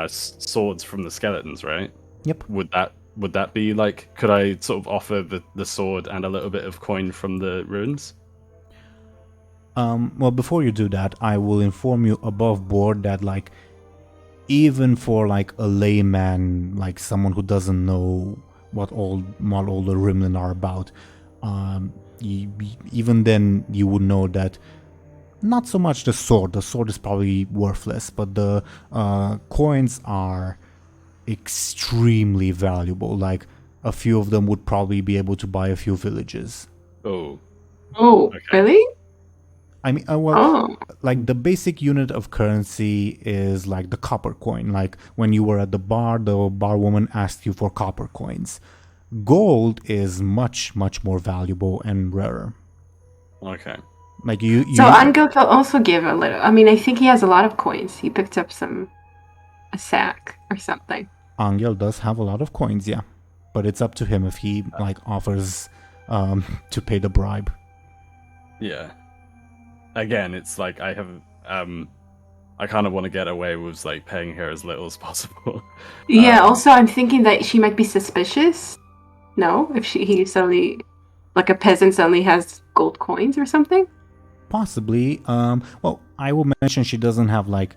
swords from the skeletons, right? Yep. Would that be like? Could I sort of offer the sword and a little bit of coin from the ruins? Well, before you do that, I will inform you above board that, like, even for like a layman, like someone who doesn't know what all the Rimlen are about. Even then, you would know that not so much the sword. The sword is probably worthless, but the coins are extremely valuable. Like a few of them would probably be able to buy a few villages. Oh. Oh, Okay. really? I mean, like the basic unit of currency is like the copper coin. Like when you were at the barwoman asked you for copper coins. Gold is much, much more valuable and rarer. Okay. Like you So Anghel can also give a little. I mean, I think he has a lot of coins. He picked up a sack or something. Anghel does have a lot of coins, yeah, but it's up to him if he like offers to pay the bribe. Yeah. Again, it's like I have I kind of want to get away with like paying her as little as possible. Yeah. Also, I'm thinking that she might be suspicious. No, if he suddenly, like a peasant suddenly has gold coins or something. Possibly. Well, I will mention she doesn't have like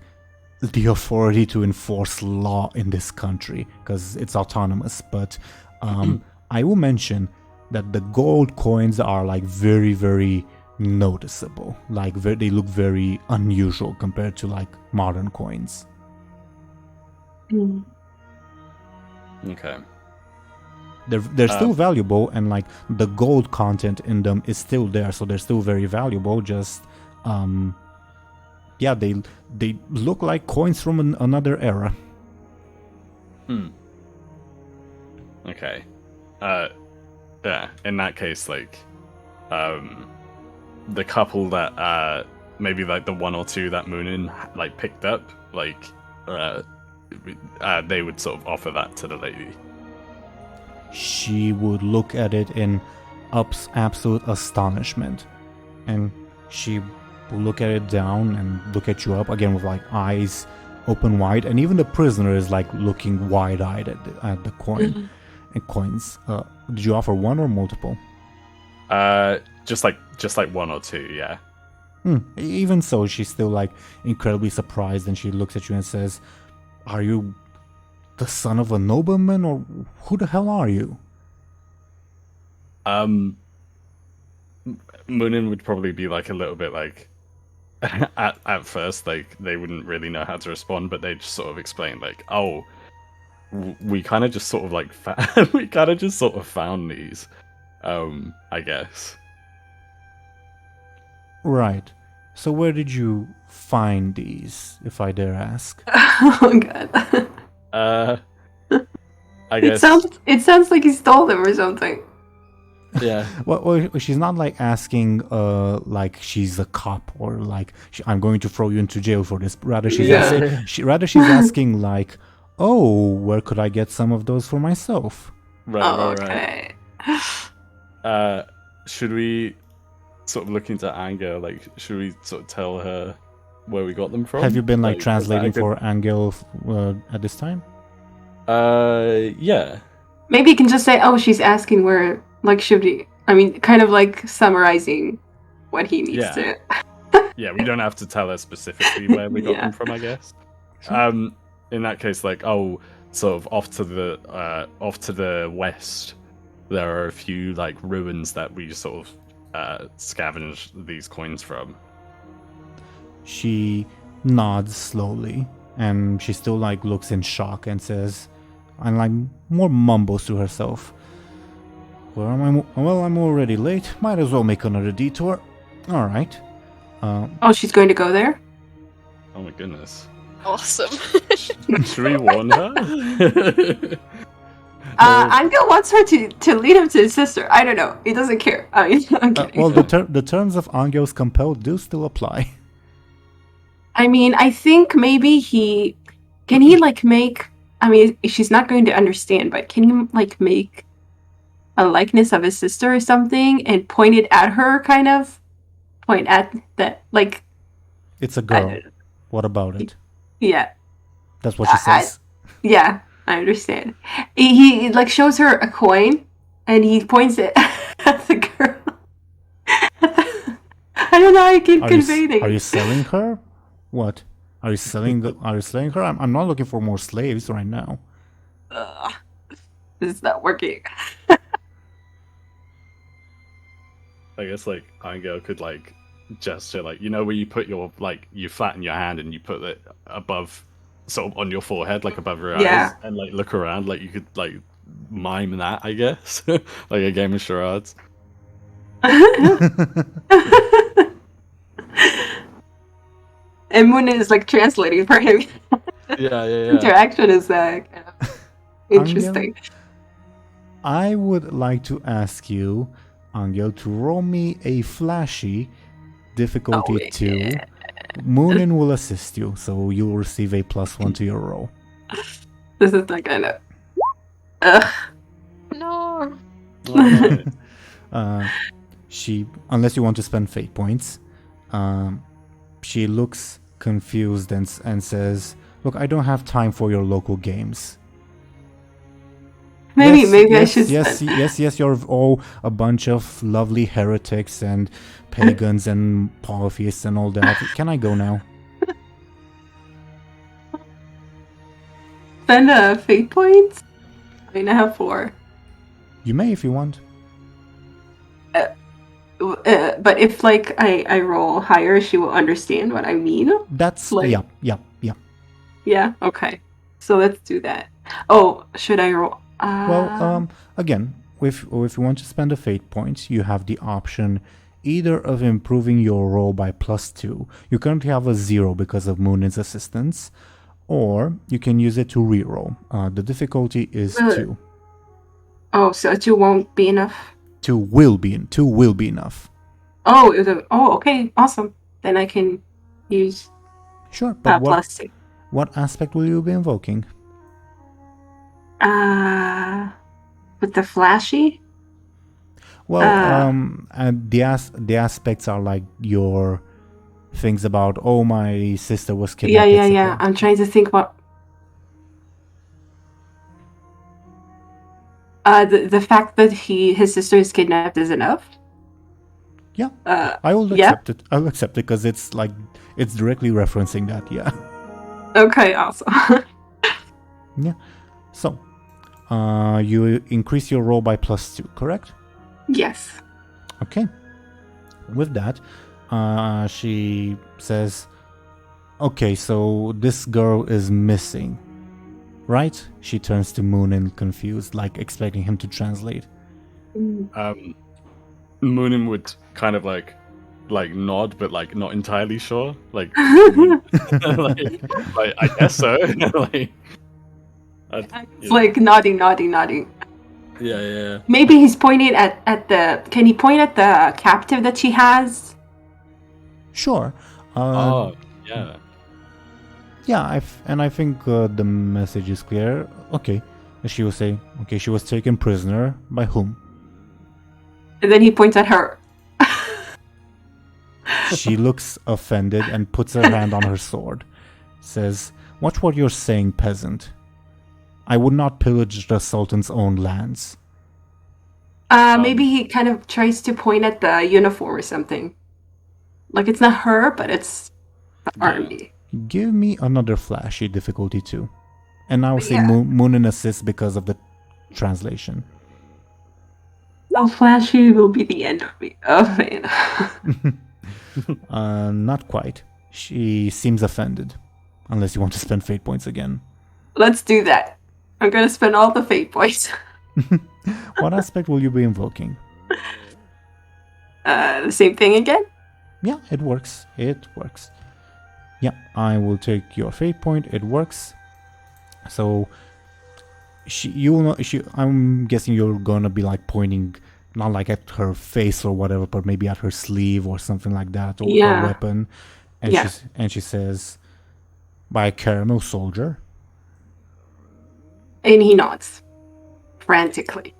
the authority to enforce law in this country because it's autonomous. But I will mention that the gold coins are like very, very noticeable. Like they look very unusual compared to like modern coins. Mm. Okay. They're still valuable, and like the gold content in them is still there, so they're still very valuable. Just yeah, they look like coins from another era. Okay. Yeah, in that case, like the couple that maybe like the one or two that Muninn like picked up, like they would sort of offer that to the lady. She would look at it in absolute astonishment, and she will look at it down and look at you up again with like eyes open wide, and even the prisoner is like looking wide-eyed at the coin and coins. Did you offer one or multiple? Just like one or two, yeah. Even so, she's still like incredibly surprised, and she looks at you and says, "Are you the son of a nobleman, or who the hell are you?" Muninn would probably be like a little bit like at first, like they wouldn't really know how to respond, but they just sort of explain like, "Oh, we kind of just sort of like we kind of just sort of found these, I guess." Right. So where did you find these, if I dare ask? Oh god. I guess It sounds like he stole them or something. yeah. Well, she's not like asking, like she's a cop or like I'm going to throw you into jail for this. Rather, she's she's asking like, "Oh, where could I get some of those for myself?" Right. Should we sort of look into Anghel? Like, should we sort of tell her where we got them from? Have you been like translating for Anghel at this time? Yeah. Maybe you can just say, "Oh, she's asking where." Like, should we? I mean, kind of like summarizing what he needs to. Yeah, we don't have to tell her specifically where we got them from, I guess. In that case, like, sort of off to the west, there are a few like ruins that we sort of scavenge these coins from. She nods slowly, and she still like looks in shock and says, and like more mumbles to herself, "Well, I'm already late. Might as well make another detour. All right." Oh, she's going to go there? Oh my goodness. Awesome. Should we warn her? Anghel wants her to lead him to his sister. I don't know. He doesn't care. I mean, I'm kidding. Well, the terms of Anghel's compelled do still apply. I mean, I think maybe can he like make, I mean, she's not going to understand, but can he like make a likeness of his sister or something and point it at her, kind of? Point at that, like... It's a girl. What about it? Yeah. That's what she says. Yeah, I understand. He like shows her a coin and he points it at the girl. I don't know how I keep conveying. Are you selling her? What? Are you selling her? I'm not looking for more slaves right now. This is not working. I guess like Anghel could like gesture, like you know where you put your like you flatten your hand and you put it above, sort of on your forehead, like above your Yeah. eyes, and like look around, like you could like mime that, I guess, like a game of charades. And Muninn is like translating for him. Yeah. Interaction is kind of interesting. I would like to ask you, Anghel, to roll me a flashy difficulty 2. Muninn will assist you, so you will receive a +1 to your roll. This is not gonna. No. She, unless you want to spend fate points, she looks confused and says, "Look, I don't have time for your local games." Maybe I should. Yes. You're all a bunch of lovely heretics and pagans and polytheists and all that. Can I go now? Spend fate points? I mean, I have 4. You may if you want. But if like I roll higher, she will understand what I mean. That's like, yeah. Yeah. Okay. So let's do that. Oh, should I roll? Well, again, if you want to spend a fate point, you have the option either of improving your roll by +2. You currently have a 0 because of Muninn's assistance, or you can use it to reroll. The difficulty is 2. Oh, so 2 won't be enough. 2 will be enough. Oh, okay, awesome. Then I can use. Sure, but +2. What aspect will you be invoking? With the flashy? Well, and the aspects are like your things about, oh, my sister was kidnapped. Yeah. I'm trying to think what. The fact that his sister is kidnapped is enough. Yeah, I will accept it. I'll accept it because it's directly referencing that. Yeah. Okay, awesome. Yeah. So, you increase your roll by +2, correct? Yes. Okay. With that, she says, "Okay, so this girl is missing, right?" She turns to Muninn, confused, like expecting him to translate. Muninn would kind of like nod, but like not entirely sure. Like, like I guess so. It's like nodding. Yeah. Maybe he's pointing at the. Can he point at the captive that she has? Sure. Yeah. Yeah, I think the message is clear. Okay, she will say, okay, she was taken prisoner by whom? And then he points at her. She looks offended and puts her hand on her sword. Says, "Watch what you're saying, peasant. I would not pillage the Sultan's own lands." Maybe he kind of tries to point at the uniform or something. Like it's not her, but it's the army. Give me another flashy difficulty 2. And I will say Muninn assists because of the translation. So flashy will be the end of me. Oh man. Not quite. She seems offended. Unless you want to spend fate points again. Let's do that. I'm gonna spend all the fate points. What aspect will you be invoking? The same thing again? Yeah, it works. Yeah, I will take your fate point. It works. So, I'm guessing you're gonna be like pointing, not like at her face or whatever, but maybe at her sleeve or something like that, or her weapon. And she says, "By a caramel soldier." And he nods frantically.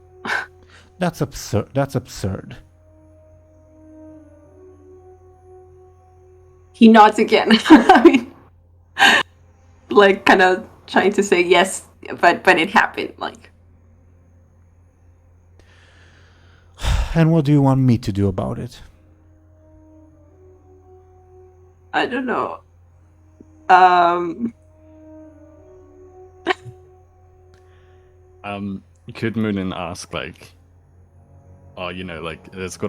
That's absurd. He nods again. I mean, like kind of trying to say yes, but it happened. Like, and what do you want me to do about it? I don't know. could Muninn ask like, oh, like there's got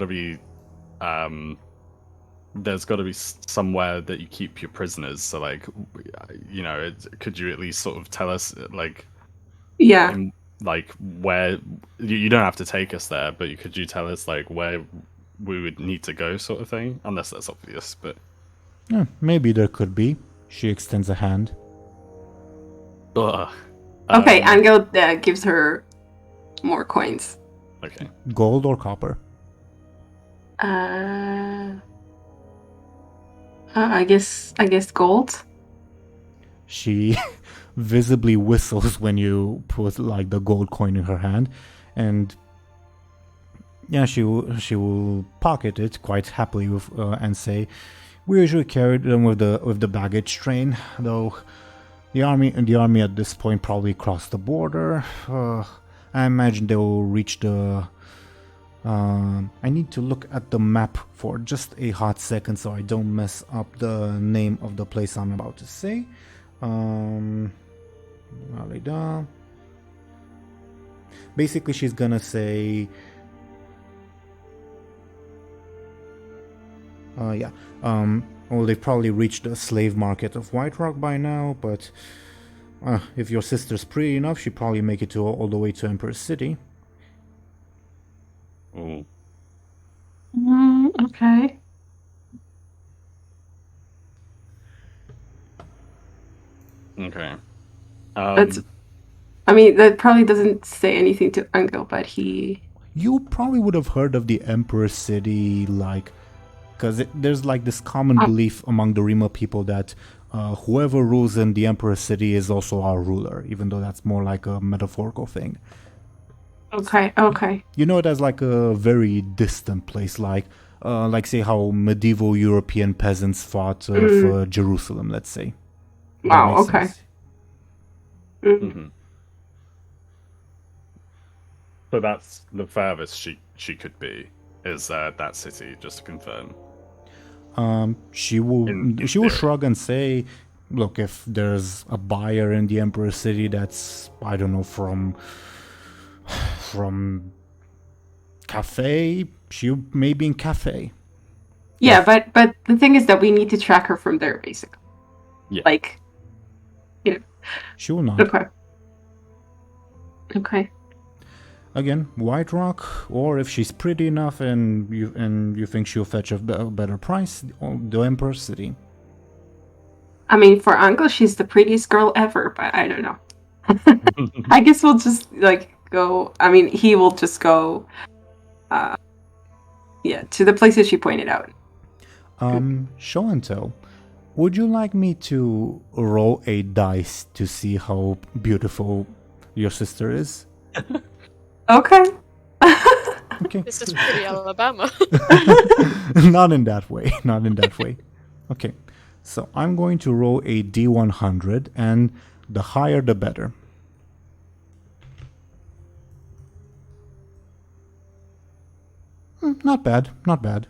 to be somewhere that you keep your prisoners. So like, could you at least sort of tell us like, Yeah. like where you don't have to take us there, but could you tell us like where we would need to go, sort of thing? Unless that's obvious, but Yeah, maybe there could be. She extends a hand. ugh. Okay, Anghel gives her more coins. Okay. Gold or copper? I guess gold. She visibly whistles when you put like the gold coin in her hand, and yeah, she will pocket it quite happily with, and say, "We usually carry them with the baggage train, though the army at this point probably crossed the border. I imagine they will reach the. I need to look at the map for just a hot second so I don't mess up the name of the place I'm about to say. Basically, she's gonna say, well, they've probably reached the slave market of White Rock by now, but if your sister's pretty enough, she'd probably make it all the way to Emperor City. Oh. Okay. Okay. I mean, that probably doesn't say anything to Anghel, but he... You probably would have heard of the Emperor City, like, because there's like this common belief among the Rima people that whoever rules in the Emperor City is also our ruler, even though that's more like a metaphorical thing. Okay. You know it as like a very distant place, like say how medieval European peasants fought for Jerusalem, let's say. Wow, okay. Mm-hmm. So that's the furthest she could be, is that city, just to confirm. She will shrug and say, look, if there's a buyer in the Emperor City that's, I don't know, from Cafe, she may be in Cafe. Yeah, but the thing is that we need to track her from there, basically. Yeah. Like, you know. She will not. Okay. Again, White Rock, or if she's pretty enough and you think she'll fetch a better price, the Emperor City. I mean, for Anghel, she's the prettiest girl ever, but I don't know. I guess we'll just like go. I mean, he will just go. To the places she pointed out. Show and tell. Would you like me to roll a dice to see how beautiful your sister is? Okay. Okay. This is pretty Alabama. Not in that way. Not in that way. Okay. So I'm going to roll a D100, and the higher the better. Not bad. Not bad.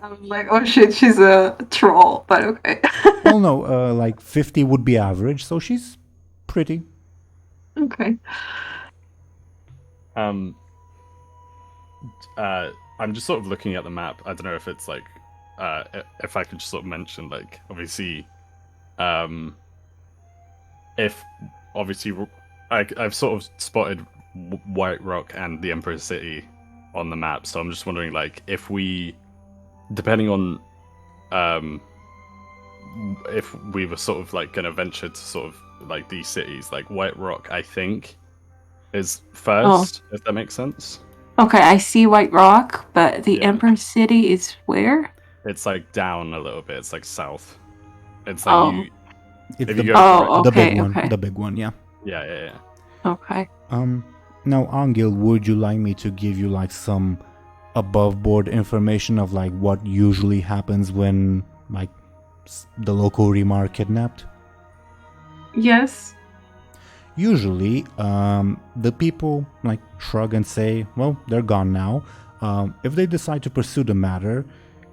I'm like, oh shit, she's a troll, but okay. Well, no, like 50 would be average, so she's pretty. Okay. I'm just sort of looking at the map. I don't know if it's like, if I could just sort of mention, like, obviously, if obviously I've sort of spotted White Rock and the Emperor City on the map, so I'm just wondering, like, if we, depending on, if we were sort of like gonna venture to sort of like these cities, like White Rock, I think is first, if that makes sense. Okay, I see White Rock, but the Emperor City is where? It's like down a little bit. It's like south. It's like It's if the, you go the big okay. one. The big one, yeah. Yeah. Okay. Now, Anghel, would you like me to give you like some above board information of like what usually happens when like the local Rima are kidnapped? Yes. Usually, the people like shrug and say, well, they're gone now. If they decide to pursue the matter,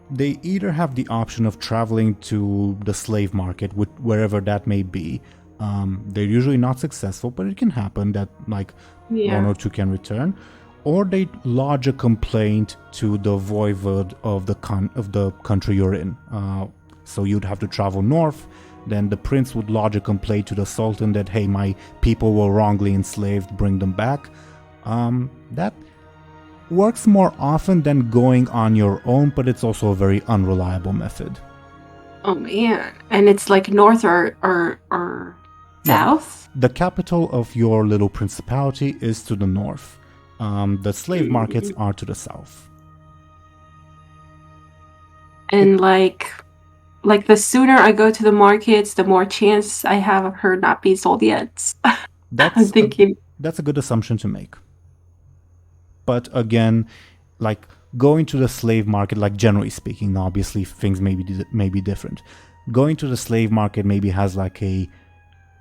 they either have the option of traveling to the slave market, wherever that may be, They're usually not successful, but it can happen that like Yeah. one or two can return, or they lodge a complaint to the voivode of the country you're in. So you'd have to travel north. Then the prince would lodge a complaint to the sultan that, hey, my people were wrongly enslaved, bring them back. That works more often than going on your own, but it's also a very unreliable method. Oh man. And it's like north or south? The capital of your little principality is to the north. The slave markets are to the south. And like the sooner I go to the markets, the more chance I have of her not being sold yet. I'm thinking That's a good assumption to make. But again, like going to the slave market, like generally speaking, obviously things may be different. Going to the slave market maybe has like a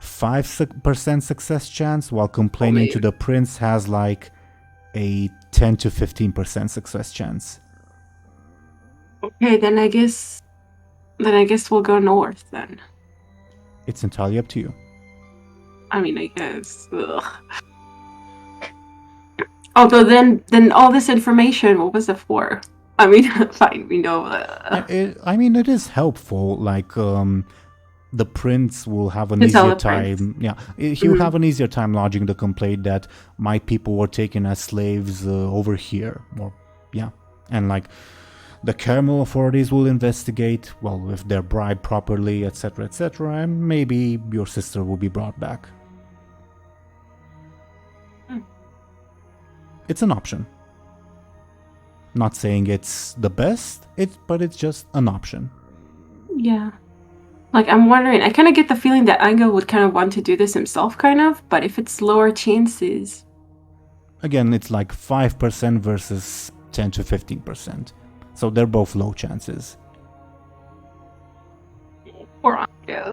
5% success chance, while complaining to the prince has like a 10 to 15% success chance. Okay, then I guess we'll go north then. It's entirely up to you. I mean, I guess. Ugh. Although then all this information, what was it for? I mean, fine, we know. It is helpful. Like, the prince will have an easier time. Yeah, he'll have an easier time lodging the complaint that my people were taken as slaves over here. Or yeah, and like the Caramel authorities will investigate. Well, if they're bribed properly, etc., etc., and maybe your sister will be brought back. It's an option. Not saying it's the best, but it's just an option. Yeah. Like, I'm wondering, I kind of get the feeling that Anghel would kind of want to do this himself, kind of, but if it's lower chances... Again, it's like 5% versus 10 to 15%. So they're both low chances. Poor Anghel.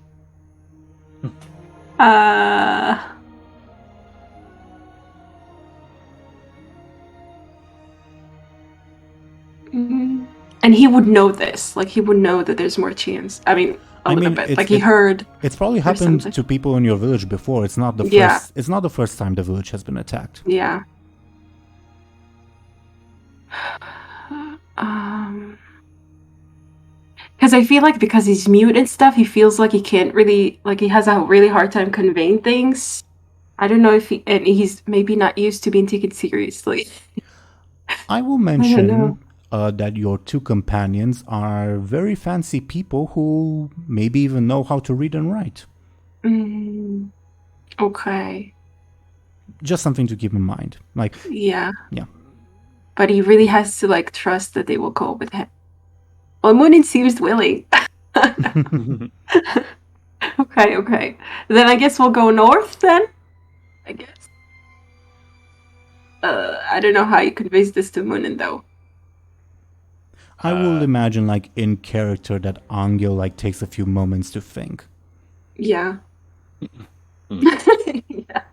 And he would know this. Like, he would know that there's more chance. I mean, a little bit. Like, he heard. It's probably happened to people in your village before. It's not the first. It's not the first time the village has been attacked. Yeah. Because I feel like because he's mute and stuff, he feels like he can't really, like, he has a really hard time conveying things. I don't know if he's maybe not used to being taken seriously. I will mention that your two companions are very fancy people who maybe even know how to read and write. Okay. Just something to keep in mind. Like, yeah. Yeah. But he really has to, like, trust that they will go with him. Well, Muninn seems willing. Okay. Then I guess we'll go north then? I guess. I don't know how you conveys this to Muninn, though. I will imagine, like, in character that Anghel, like, takes a few moments to think. Yeah. Yeah.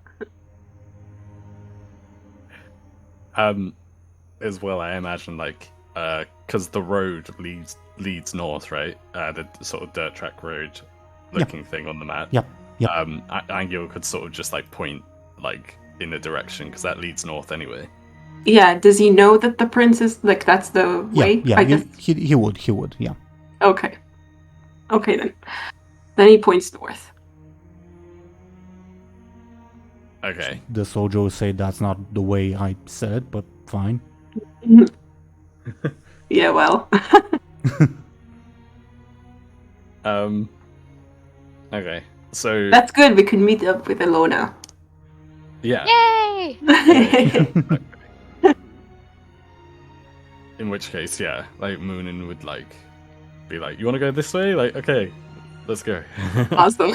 As well, I imagine, like, because the road leads north, right? The sort of dirt track road looking thing on the map. Yep. Anghel could sort of just, like, point, like, in the direction, because that leads north anyway. Yeah, does he know that the prince is, like, that's the way? Yeah, he would, yeah. Okay. Okay, then. Then he points north. Okay. The soldier will say that's not the way I said it, but fine. Yeah, well. Okay, so... That's good, we can meet up with Illona. Yeah. Yay! In which case, yeah, like, Muninn would, like, be like, you want to go this way? Like, okay, let's go. Awesome.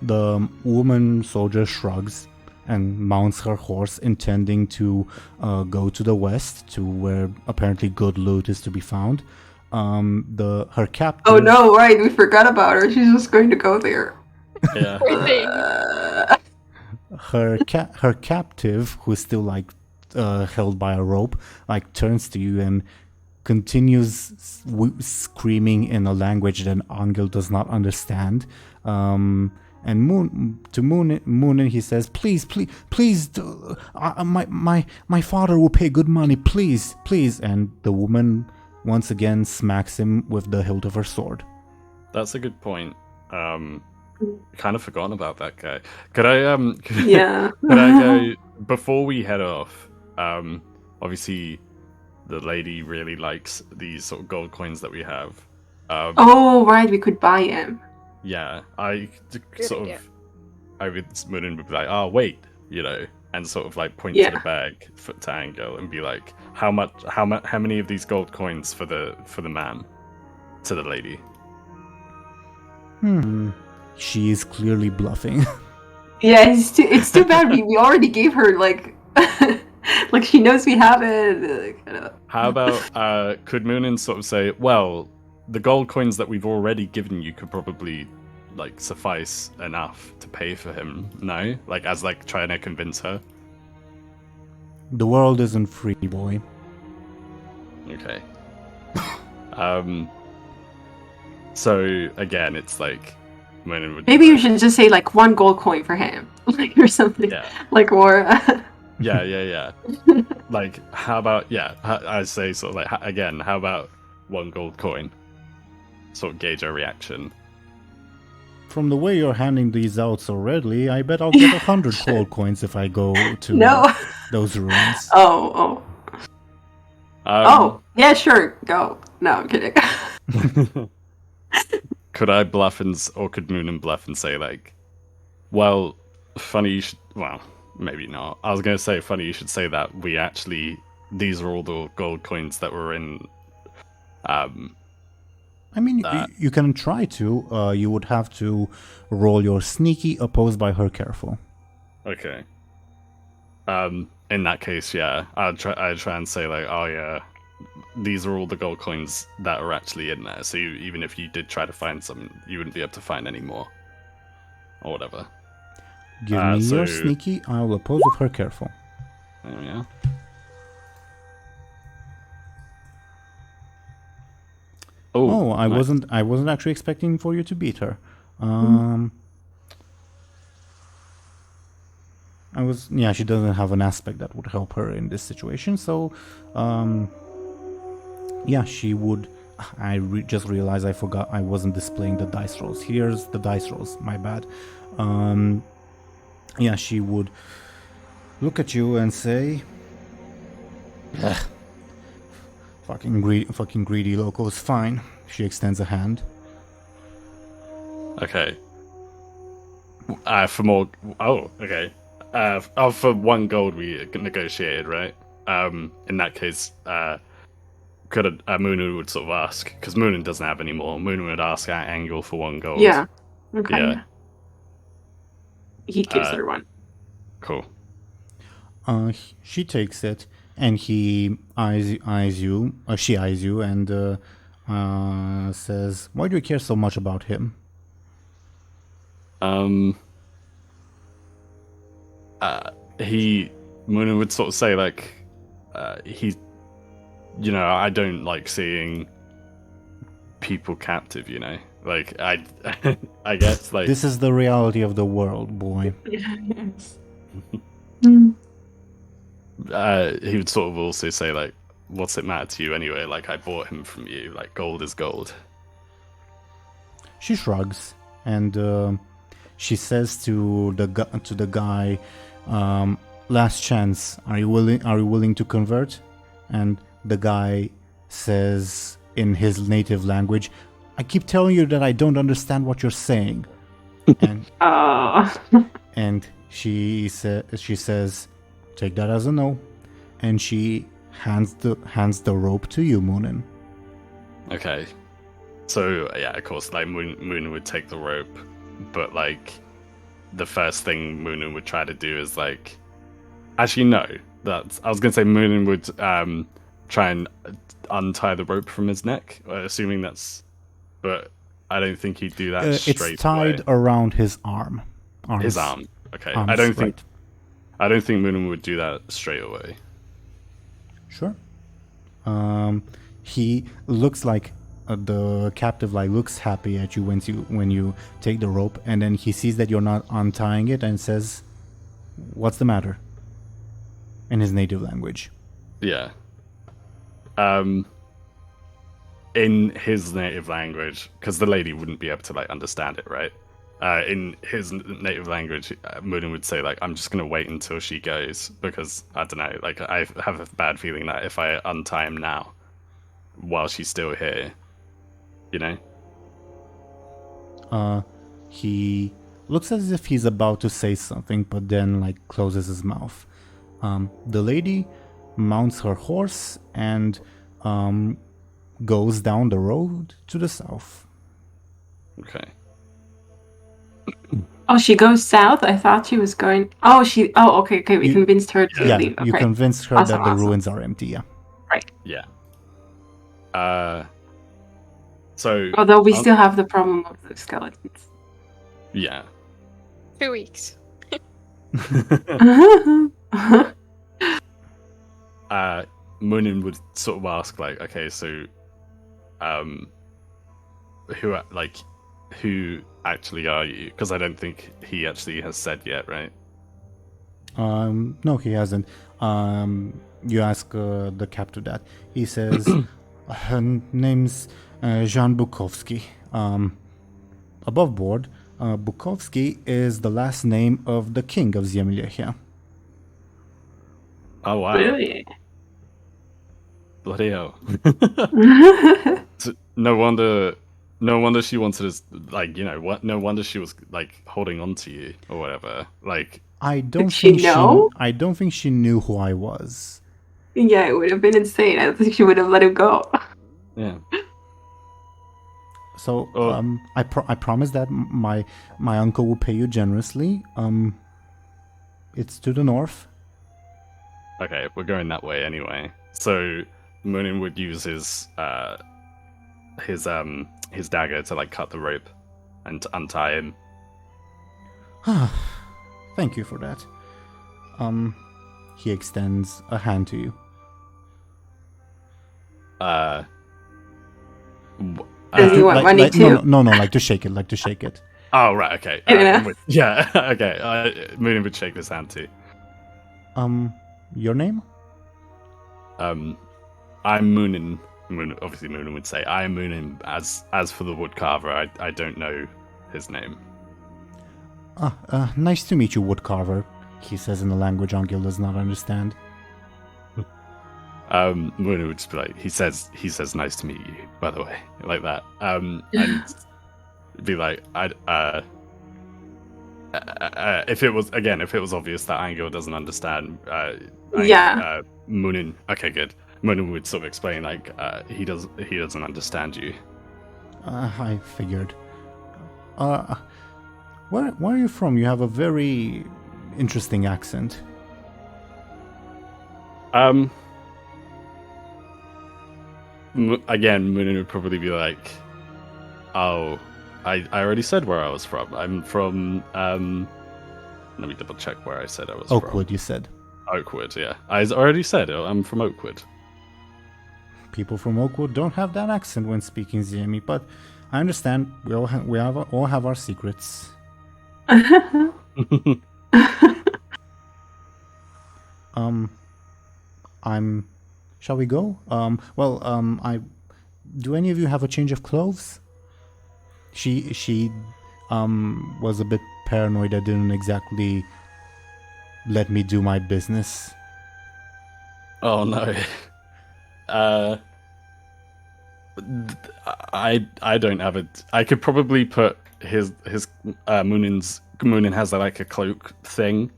The woman soldier shrugs and mounts her horse, intending to go to the west, to where apparently good loot is to be found. Her captive... Oh no, right, we forgot about her. She's just going to go there. Yeah. Her captive, who is still, like, held by a rope, like, turns to you and continues screaming in a language that Anghel does not understand. And Muninn he says, please, my father will pay good money, please. And the woman once again smacks him with the hilt of her sword. That's a good point. Kind of forgotten about that guy. Could I Yeah. could I go before we head off? Obviously, the lady really likes these sort of gold coins that we have. Oh, right, we could buy him. Yeah, Good idea. I would Muninn would be like, oh wait, and sort of like point Yeah. to the bag to Anghel and be like, how many of these gold coins for the man, to the lady. She is clearly bluffing. Yeah, it's too bad we already gave her like like she knows we have it. How about could Muninn sort of say, well, the gold coins that we've already given you could probably like suffice enough to pay for him? No, like as like trying to convince her. The world isn't free, boy. Okay. So again, it's like Muninn would. Maybe you should just say like 1 gold coin for him, like or something. Yeah. Like more. Yeah. Like, how about I say sort of like again, how about 1 gold coin? Sort of gauge our reaction. From the way you're handing these out so readily, I bet I'll get 100 gold coins if I go to No. those ruins. Oh, yeah, sure, go. No, I'm kidding. Could I bluff or could Muninn bluff and say like, well, funny you should, well, maybe not. I was going to say funny you should say that these are all the gold coins that were in, I mean, you can try to. You would have to roll your sneaky opposed by her careful. Okay. In that case, yeah, I'd try and say like, oh yeah, these are all the gold coins that are actually in there. So even if you did try to find some, you wouldn't be able to find any more, or whatever. Give me your sneaky. I'll oppose with her careful. Oh yeah. Oh, I nice. wasn't actually expecting for you to beat her. She doesn't have an aspect that would help her in this situation, so she would. Just realized I forgot I wasn't displaying the dice rolls. Here's the dice rolls, my bad. She would look at you and say, fucking greedy locals, fine. She extends a hand. Okay. For more. Oh, okay. For 1 gold we negotiated, right? In that case, could Muninn would sort of ask, because Muninn doesn't have any more. Muninn would ask Anghel for 1 gold. Yeah. Okay. Yeah. He gives her 1. Cool. She takes it, and he eyes you. She eyes you, and says, "Why do you care so much about him?" Muninn would sort of say like, I don't like seeing people captive, like I guess like this is the reality of the world, boy. He would sort of also say like, what's it matter to you anyway? Like, I bought him from you. Like, gold is gold. She shrugs, and she says to the guy, "Last chance. Are you willing to convert?" And the guy says in his native language, "I keep telling you that I don't understand what you're saying." And and she says, "Take that as a no," and she hands the rope to you, Muninn. Okay. So yeah, of course, like Muninn would take the rope, but like the first thing Muninn would try to do is like, actually no, I was gonna say Muninn would try and untie the rope from his neck, assuming that's, but I don't think he'd do that straight away. It's tied around his arm. His arm. Okay. Arms, I don't think right. Muninn would do that straight away. Sure. He looks like the captive like looks happy at you when you take the rope, and then he sees that you're not untying it and says, "What's the matter?" in his native language. Yeah. In his native language, because the lady wouldn't be able to like understand it, right? In his native language, Muninn would say like, "I'm just gonna wait until she goes because I don't know, like I have a bad feeling that if I untie him now, while she's still here, you know." He looks as if he's about to say something, but then like closes his mouth. The lady mounts her horse and goes down the road to the south. Okay. Oh, she goes south? I thought she was going... Oh, okay, we convinced her to leave. Okay. You convinced her that the ruins are empty, yeah. Right. Yeah. So... Although we still have the problem of the skeletons. Yeah. 2 weeks. Muninn would sort of ask, like, okay, so... Who actually are you? Because I don't think he actually has said yet, right? No, he hasn't. You ask the captive that. He says, her name's Jean Bukowski. Above board, Bukowski is the last name of the king of Ziemliechia. Oh, wow. Really? Bloody hell. So, no wonder she wanted to, like, you know, what? No wonder she was like holding on to you or whatever. Like, I don't think she knew who I was. Yeah, it would have been insane. I think she would have let him go. Yeah. So, I promise that my uncle will pay you generously. It's to the north. Okay, we're going that way anyway. So, Muninn would use his dagger to like cut the rope and to untie him. Thank you for that. He extends a hand to you. Does he want money too? No, like to shake it. Oh, right, okay. Yeah, okay. Muninn would shake his hand too. Your name? I'm Muninn. Obviously, Muninn would say, "I am Muninn." As for the woodcarver, I don't know his name. Nice to meet you, woodcarver. He says in a language Anghel does not understand. Muninn would just be like, he says, "Nice to meet you," by the way, like that. And be like, if it was obvious that Anghel doesn't understand, Muninn. Okay, good. Muninn would sort of explain, like, he doesn't understand you. I figured. Where are you from? You have a very interesting accent. Again, Muninn would probably be like, "Oh, I already said where I was from. I'm from, let me double check where I said I was from. Oakwood, you said. Oakwood, yeah. I already said it. I'm from Oakwood." People from Oakwood don't have that accent when speaking Ziemi, but I understand. We all have our secrets. Shall we go? Do any of you have a change of clothes? She was a bit paranoid. I didn't exactly let me do my business. Oh no. I don't have it. I could probably put his Muninn has like a cloak thing.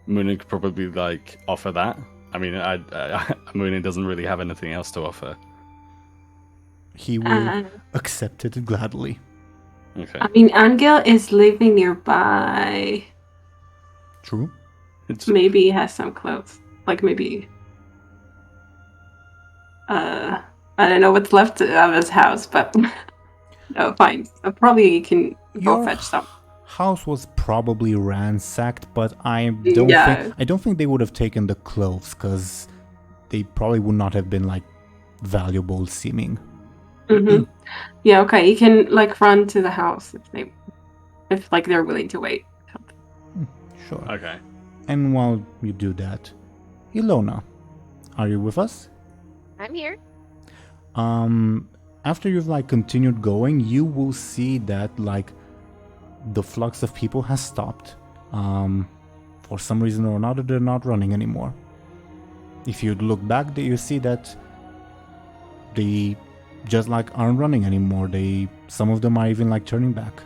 Muninn could probably like offer that. I mean, Muninn doesn't really have anything else to offer. He will accept it gladly. Okay. I mean, Anghel is living nearby. True. Maybe he has some clothes. Like maybe. I don't know what's left of his house, but no, fine. Probably can go fetch some. House was probably ransacked, but I don't think they would have taken the clothes because they probably would not have been like valuable seeming. Mm-hmm. Yeah, okay. You can like run to the house if like they're willing to wait. Sure. Okay. And while you do that, Illona, are you with us? I'm here. After you've like continued going, you will see that like the flux of people has stopped. For some reason or another, they're not running anymore. If you look back, you see that they just like aren't running anymore. Some of them are even like turning back.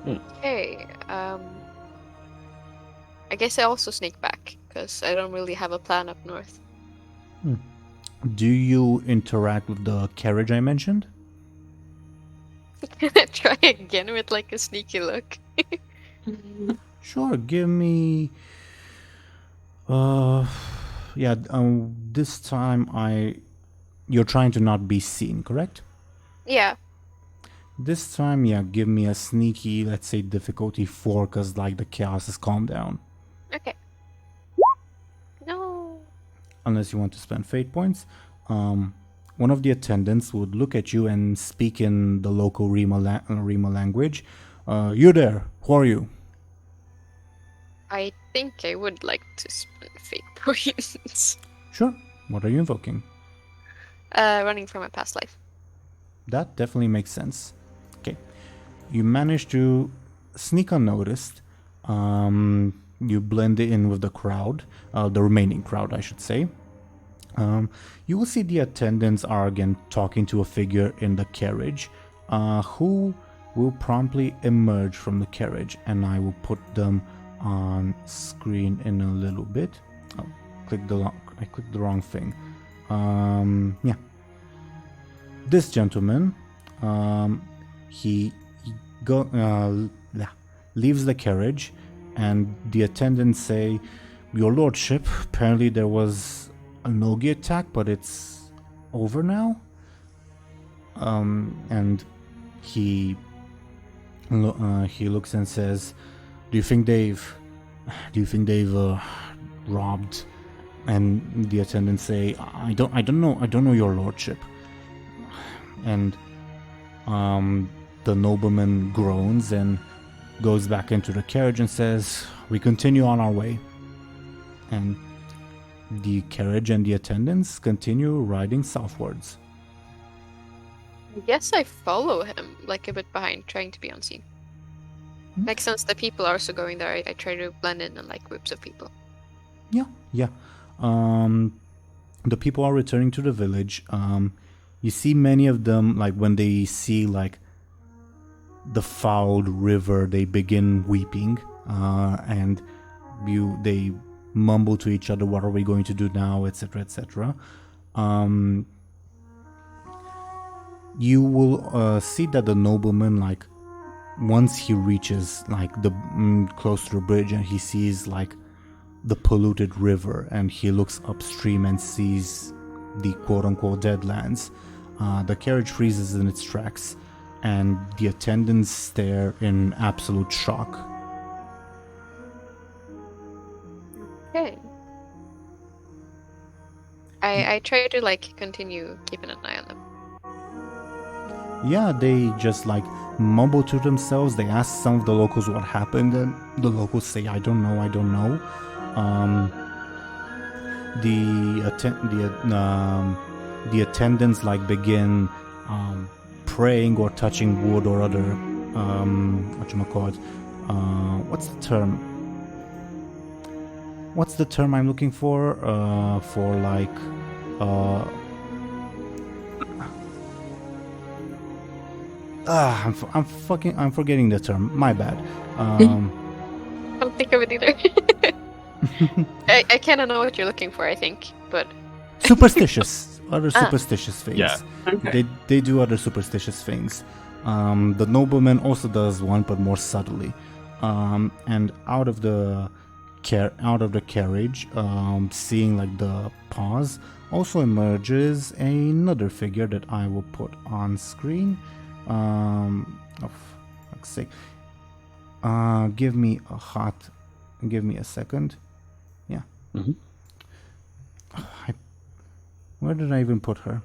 Okay. I guess I also sneak back because I don't really have a plan up north. Do you interact with the carriage I mentioned? Can I try again with like a sneaky look? Sure, give me this time you're trying to not be seen, correct? Yeah. This time, yeah, give me a sneaky, let's say difficulty 4, cause like the chaos has calmed down. Okay. No. Unless you want to spend fate points. One of the attendants would look at you and speak in the local Rima language. You there, who are you? I think I would like to spend fate points. Sure, what are you invoking? Running from my past life. That definitely makes sense. Okay, you managed to sneak unnoticed. You blend in with the crowd, the remaining crowd, I should say. You will see the attendants are again talking to a figure in the carriage, who will promptly emerge from the carriage, and I will put them on screen in a little bit. Oh, I clicked the wrong thing. Yeah. This gentleman, he leaves the carriage, and the attendants say, "Your lordship, apparently there was a Nogi attack, but it's over now." And he looks and says, "Do you think they've robbed?" And the attendants say, "I don't know, your lordship." And the nobleman groans and goes back into the carriage and says, "We continue on our way." And the carriage and the attendants continue riding southwards. I guess I follow him, like a bit behind, trying to be unseen. Like since the people are also going there, I try to blend in like groups of people. Yeah. The people are returning to the village. You see many of them, like when they see like the fouled river, they begin weeping, and they mumble to each other, "What are we going to do now?" etc., etc. You will see that the nobleman, like once he reaches like the close to the bridge, and he sees like the polluted river, and he looks upstream and sees the quote-unquote deadlands, the carriage freezes in its tracks, and the attendants stare in absolute shock. Okay. I try to like continue keeping an eye on them. Yeah, they just like mumble to themselves. They ask some of the locals what happened, and the locals say, I don't know. The attendants like begin praying or touching wood or other what's the term? What's the term I'm looking for? I'm forgetting the term. My bad. I don't think of it either. I kind of know what you're looking for, I think, but superstitious. Other superstitious things. Yeah. Okay. They do other superstitious things. The nobleman also does one, but more subtly. And out of the carriage, seeing like the pause, also emerges another figure that I will put on screen. Oh, fuck's sake. Give me a second. Yeah. Mm-hmm. Where did I even put her?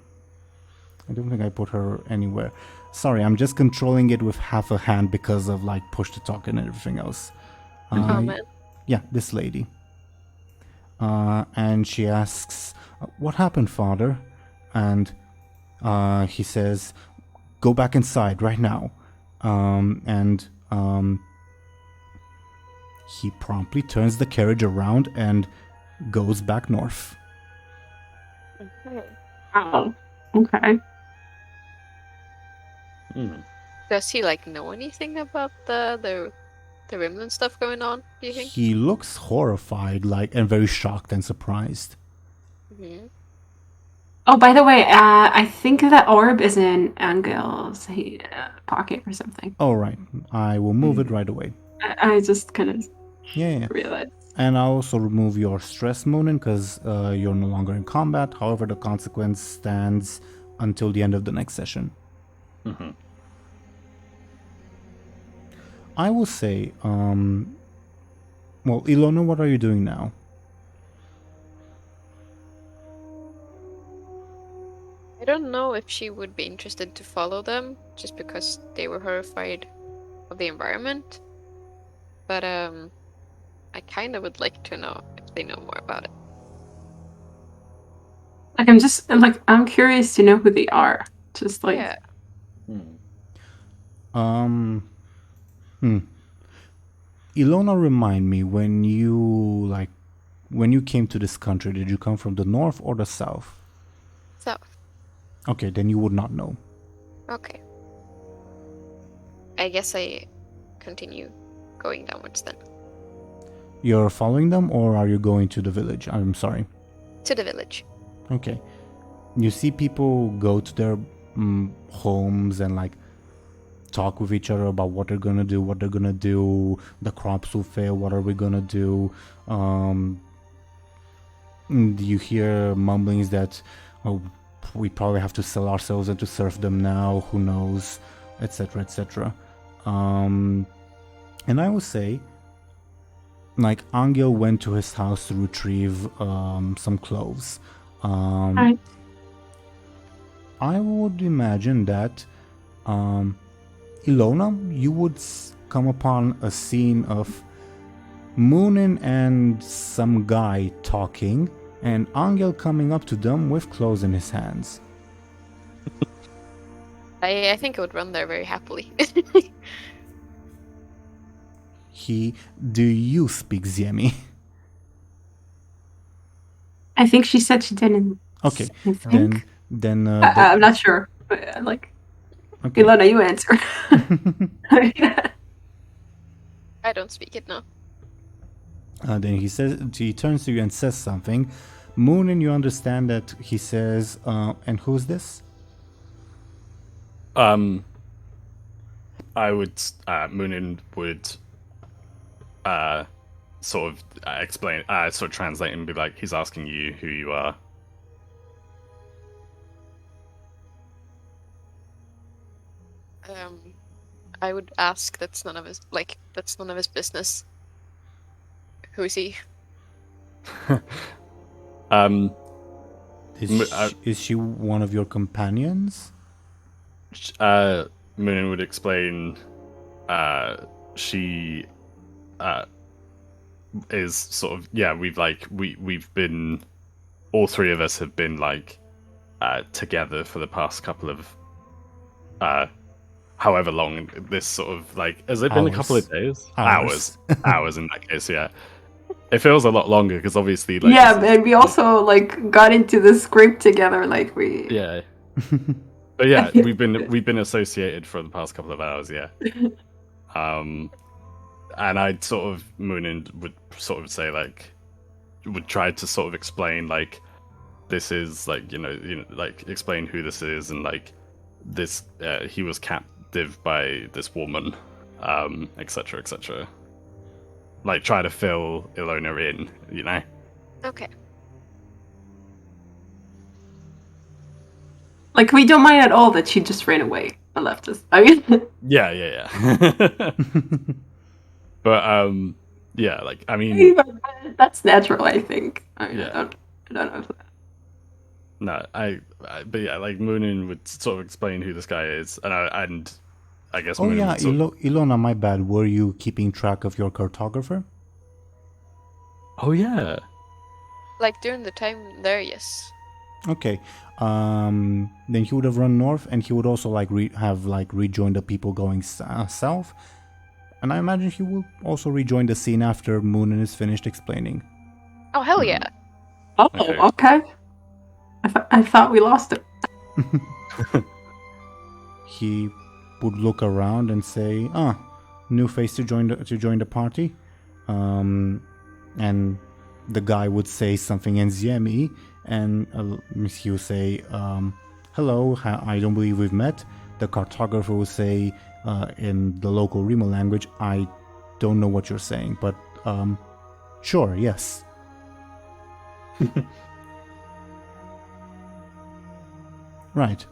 I don't think I put her anywhere. Sorry, I'm just controlling it with half a hand because of like push to talk and everything else. Oh man. Yeah, this lady. And she asks, "What happened, father?" And he says, "Go back inside right now." And he promptly turns the carriage around and goes back north. Okay. Oh, okay. Does he like know anything about the Rimlen stuff going on? Do you think? He looks horrified, like, and very shocked and surprised. Mm-hmm. Oh, by the way, I think that orb is in Angel's pocket or something. All right, I will move it right away. I just kind of Yeah. realized. And I'll also remove your stress, Muninn, because you're no longer in combat. However, the consequence stands until the end of the next session. Mm-hmm. I will say, well, Illona, what are you doing now? I don't know if she would be interested to follow them, just because they were horrified of the environment. But I kind of would like to know if they know more about it. Like, I'm curious to know who they are. Just like, Yeah. Illona, remind me, when you came to this country, did you come from the north or the south? South. Okay, then you would not know. Okay. I guess I continue going downwards then. You're following them, or are you going to the village? I'm sorry. To the village. Okay. You see people go to their homes and like talk with each other about what they're gonna do, the crops will fail, what are we gonna do. You hear mumblings that, oh, we probably have to sell ourselves and to serve them now, who knows, etc, etc. And I would say, like, Anghel went to his house to retrieve some clothes. Right. I would imagine that Illona, you would come upon a scene of Muninn and some guy talking, and Anghel coming up to them with clothes in his hands. I think I would run there very happily. Do you speak Ziemi? I think she said she didn't. Okay, I think. then I'm not sure, but like, okay. Illona, you answer. I don't speak it, no. Then he turns to you and says something. Muninn, you understand that he says, and who's this? Muninn would sort of explain, sort of translate and be like, he's asking you who you are. I would ask, that's none of his business. Who is he? Is she one of your companions? Muninn would explain, she is sort of, yeah, we've been, all three of us have been like together for the past couple of however long this sort of like, has it been a couple of days? Hours in that case. Yeah, it feels a lot longer because obviously like, yeah, and we also like got into the script together, like we but yeah, we've been associated for the past couple of hours. Yeah. And I'd sort of, Muninn would sort of say like, would try to sort of explain like, this is like, you know, like explain who this is, and like this, he was captive by this woman, etc, etc. Like try to fill Illona in, you know. Okay. like we don't mind at all that she just ran away and left us. I mean, yeah. But yeah, like I mean, that's natural. I think. I don't know. but yeah, like Muninn would sort of explain who this guy is, and I guess Oh Muninn yeah, would sort of, Ilona, my bad. Were you keeping track of your cartographer? oh yeah, Like during the time there, yes. Okay. Then he would have run north, and he would also like have like rejoined the people going south. And I imagine he will also rejoin the scene after Muninn is finished explaining. Oh hell yeah! Oh, Okay. okay. I thought we lost it. He would look around and say, new face to join the party. And the guy would say something in Ziemi, and he would say, hello, I don't believe we've met. The cartographer would say in the local Rimlen language, I don't know what you're saying, but sure, yes. Right.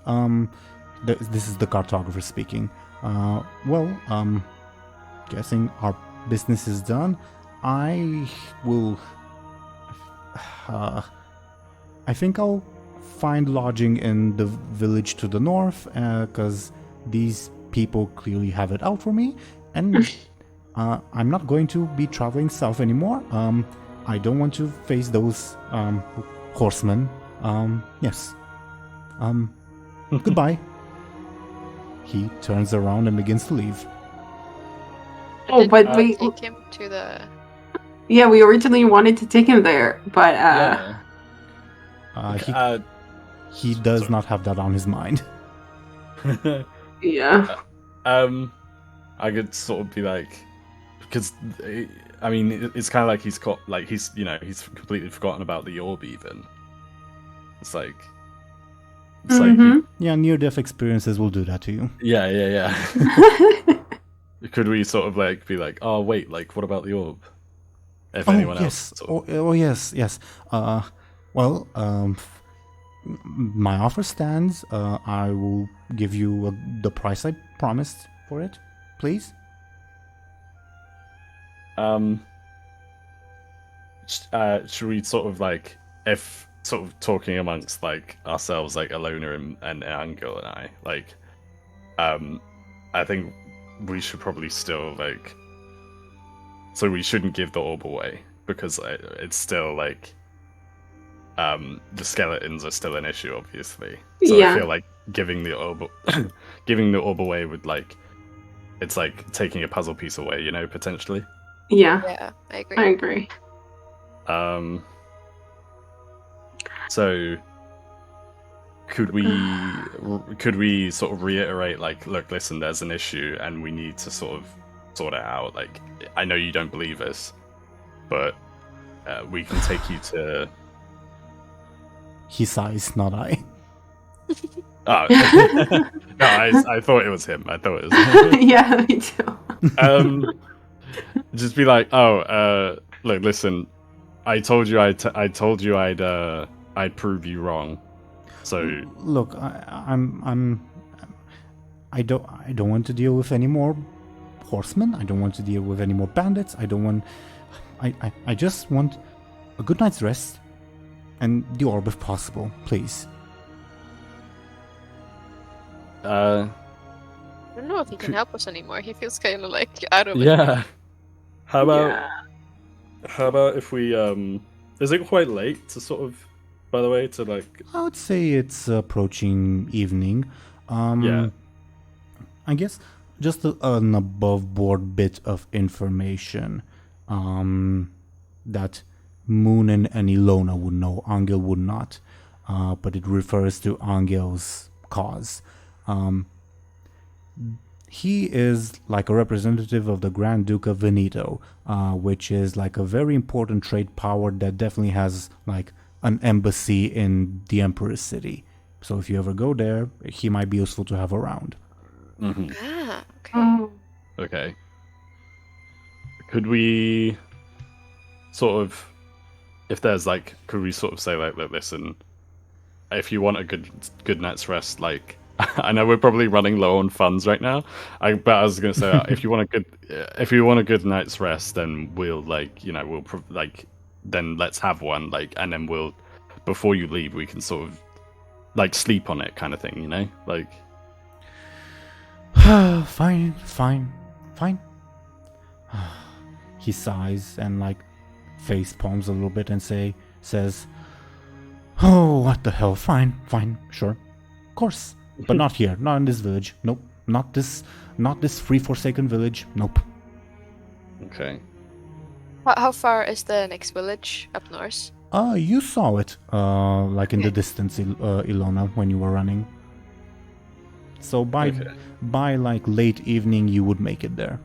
This is the cartographer speaking. Guessing our business is done. I will. I think I'll find lodging in the village to the north, because these people clearly have it out for me, and I'm not going to be traveling south anymore. I don't want to face those horsemen. Yes. Goodbye. He turns around and begins to leave. Oh, but we Take him to the. yeah, we originally wanted to take him there, but yeah. He does not have that on his mind. yeah. I could sort of be like, because I mean, it's kind of like he's completely forgotten about the orb. Even it's like Mhm. Yeah, near-death experiences will do that to you. yeah. Could we sort of like be like, oh wait, like what about the orb? If anyone yes. else. Yes. My offer stands. I will give you the price I promised for it, please. Should we sort of like, if sort of talking amongst like ourselves, like Illona and Anghel and I, like, I think we should probably still like, so we shouldn't give the orb away because it's still like, the skeletons are still an issue, obviously. So Yeah. I feel like giving the orb away would like, it's like taking a puzzle piece away, you know, potentially. Yeah, Yeah, I agree. I agree. So could we sort of reiterate like, look, listen, there's an issue and we need to sort of sort it out. Like, I know you don't believe us, but we can take you to. He sighs, not I. Oh, no, I thought it was him. I thought it was him. Yeah, me too. Just be like, look, listen, I told you I'd prove you wrong. So Look, I don't want to deal with any more horsemen. I don't want to deal with any more bandits. I just want a good night's rest and the orb if possible, please. I don't know if he can help us anymore. He feels kind of like out of it. yeah. How about Yeah. how about if we is it quite late to sort of, by the way, to like, I would say it's approaching evening. Yeah. I guess just an above-board bit of information that Muninn and Illona would know. Anghel would not, but it refers to Anghel's cause. He is like a representative of the Grand Duke of Veneto, which is like a very important trade power that definitely has like an embassy in the Emperor's city. So if you ever go there, he might be useful to have around. mhm. Ah, okay. Oh. Okay. Could we sort of, if there's like, could we sort of say like, look, listen, if you want a good night's rest, like, I know we're probably running low on funds right now, but I was gonna say if you want a good night's rest, then we'll like, you know, then let's have one, like, and then before you leave, we can sort of like sleep on it, kind of thing. You know, like. Fine. He sighs and like face palms a little bit and says, "Oh, what the hell? Fine, sure, of course, but not here, not in this village. Nope, not this free forsaken village. Nope." Okay. How far is the next village up north? You saw it, like in the distance, Illona, when you were running. So by like late evening, you would make it there.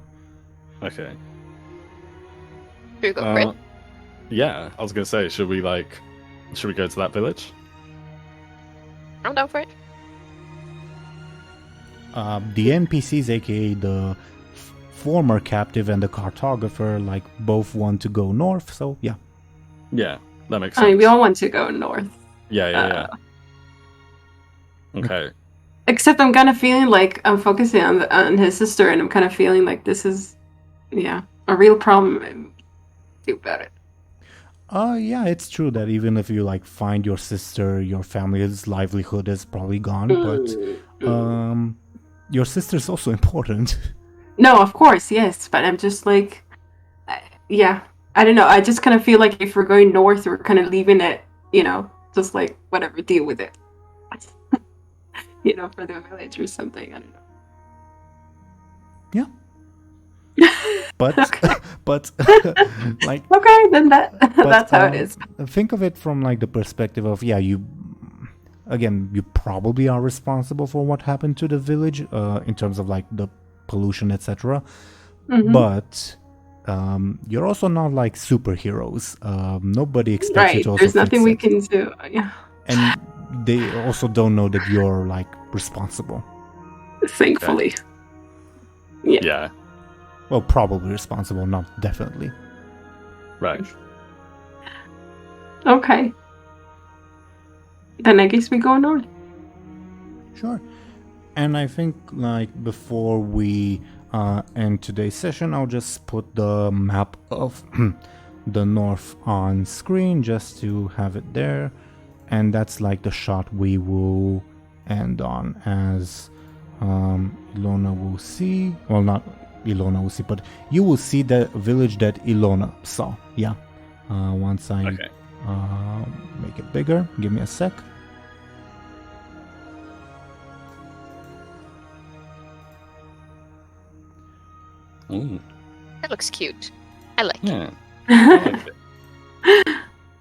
Okay. Should we go for it? Yeah, I was gonna say, should we go to that village? I'm down for it. The NPCs, aka the former captive and the cartographer, like both want to go north. So yeah. Yeah, that makes I sense. mean, we all want to go north. Yeah. Okay. Except I'm kind of feeling like I'm focusing on his sister, and I'm kind of feeling like this is, a real problem. And do about it. Yeah, it's true that even if you like find your sister, your family's livelihood is probably gone, but your sister's also important. No, of course, yes, but I'm just like, I don't know. I just kind of feel like if we're going north, we're kind of leaving it, just like whatever, deal with it. For the village or something. I don't know. Yeah. But but like okay, then that's how it is. Think of it from like the perspective of you probably are responsible for what happened to the village in terms of like the pollution, etc. Mm-hmm. But you're also not like superheroes. Nobody expects you to also there's nothing we fix it. can do. Yeah. And they also don't know that you're like responsible. Thankfully. Okay. Yeah. Well, probably responsible, not definitely. Right. Okay. Then I guess we go north. Sure. And I think like before we end today's session, I'll just put the map of the north on screen just to have it there. And that's like the shot we will end on, as Illona will see. Well, not Illona will see, but you will see the village that Illona saw. Yeah. Once I make it bigger. Give me a sec. Ooh. That looks cute. I like it. Yeah. I like it.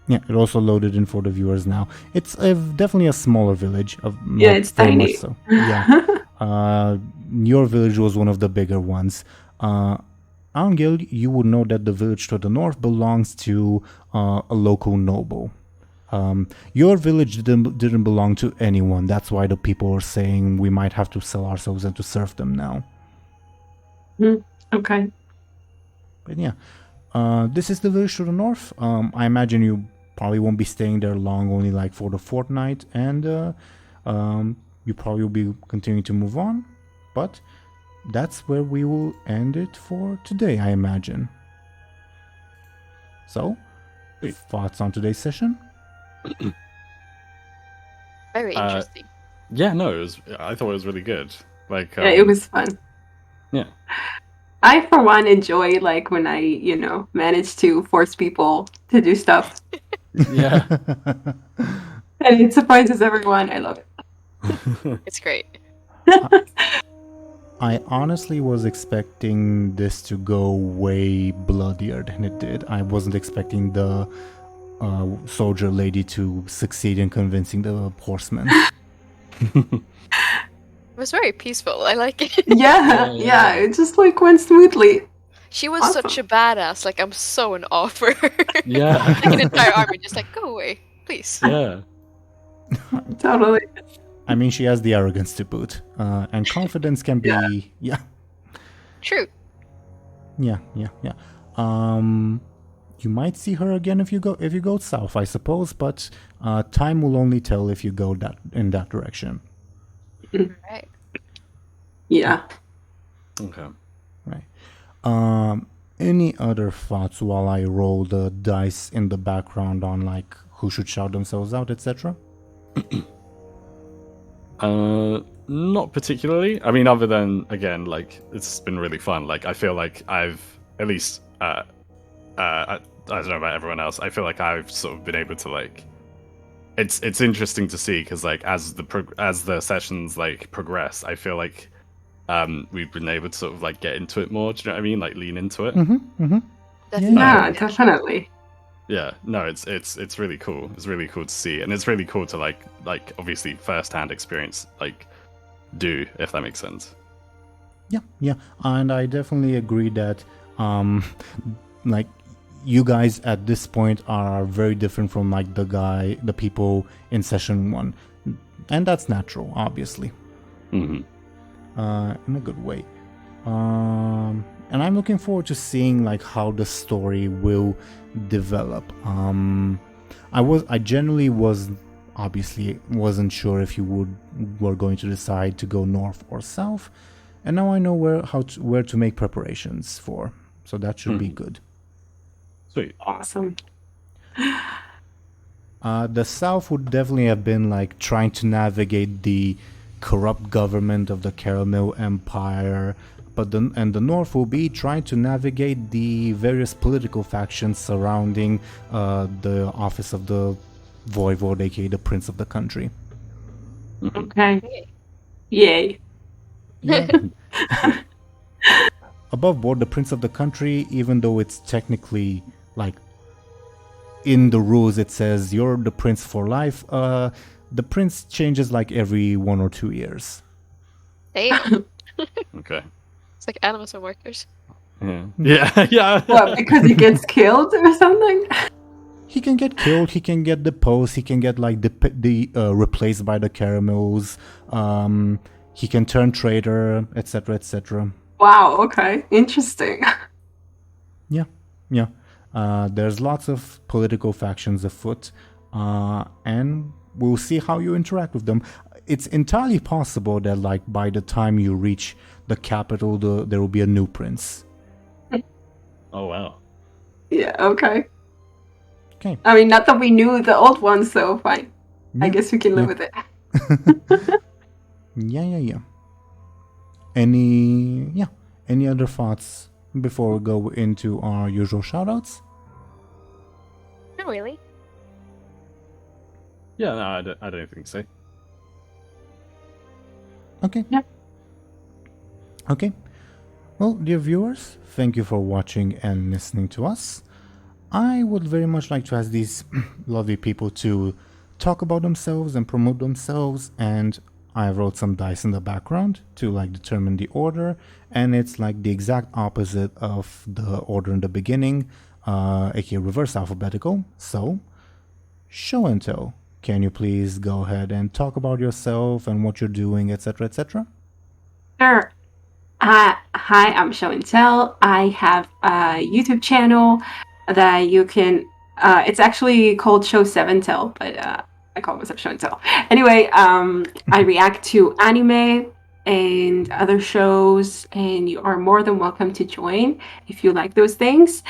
Yeah, it also loaded in for the viewers now. It's definitely a smaller village. It's very tiny. much so. Yeah. Your village was one of the bigger ones. Anghel, you would know that the village to the north belongs to a local noble. Your village didn't belong to anyone. That's why the people are saying we might have to sell ourselves and to serve them now. Okay. But yeah, this is the village to the north. I imagine you probably won't be staying there long, only like for the fortnight, and you probably will be continuing to move on. But that's where we will end it for today, I imagine. So, thoughts on today's session? Very interesting. Yeah, no, I thought it was really good. Like, Yeah, it was fun. Yeah. I, for one, enjoy like when I, manage to force people to do stuff. Yeah. And it surprises everyone. I love it. It's great. I honestly was expecting this to go way bloodier than it did. I wasn't expecting the soldier lady to succeed in convincing the horsemen. It was very peaceful. I like it. Yeah, it just like went smoothly. She was such a badass. Like, I'm so in awe for her. Yeah. Like an entire army just like, go away, please. Yeah. Totally. I mean, she has the arrogance to boot, and confidence can be, True. Yeah. You might see her again if you go south, I suppose, but time will only tell if you go in that direction. Right. Yeah. Okay. Right. Any other thoughts while I roll the dice in the background on like who should shout themselves out, etc.? Not particularly. I mean, other than, again, like, it's been really fun. Like, I feel like I've, at least, I don't know about everyone else, I feel like I've sort of been able to, like, it's interesting to see, because, like, as the sessions, like, progress, I feel like we've been able to sort of, like, get into it more, do you know what I mean? Like, lean into it. Definitely. Yeah, definitely. Yeah, no, it's really cool. It's really cool to see, and it's really cool to like obviously first-hand experience, like, do, if that makes sense. Yeah, and I definitely agree that like, you guys at this point are very different from like the people in session 1, and that's natural, obviously. In a good way. And I'm looking forward to seeing like how the story will develop. I generally wasn't sure if you were going to decide to go north or south, and now I know where to make preparations for, so that should be good. Sweet. Awesome. The south would definitely have been like trying to navigate the corrupt government of the Caramel Empire, but the north will be trying to navigate the various political factions surrounding the office of the Voivode, aka the Prince of the country. Okay. Yay. Yeah. Above board, the Prince of the country, even though it's technically like in the rules it says you're the prince for life, the prince changes like every 1 or 2 years. Damn. Okay. It's like animals and workers. Yeah. What, because he gets killed or something? He can get killed, he can get deposed, he can get like replaced by the caramels, he can turn traitor, etc, etc. Wow, okay. Interesting. Yeah. There's lots of political factions afoot, and we'll see how you interact with them. It's entirely possible that like by the time you reach the capital, there will be a new prince. Oh wow. Yeah, okay. Okay. I mean, not that we knew the old one, so fine. Yeah. I guess we can live with it. Yeah. Any other thoughts before we go into our usual shoutouts? Not really. Yeah, no, I don't think so. Okay. Yeah. Okay. Well, dear viewers, thank you for watching and listening to us. I would very much like to ask these lovely people to talk about themselves and promote themselves, and I wrote some dice in the background to like determine the order, and it's like the exact opposite of the order in the beginning, aka reverse alphabetical. So, Show&Tell, can you please go ahead and talk about yourself and what you're doing, etc, etc? Sure. Hi, I'm Show&Tell. I have a YouTube channel that you can. It's actually called Show7Tell, but I call myself Show&Tell. Anyway, I react to anime and other shows, and you are more than welcome to join if you like those things.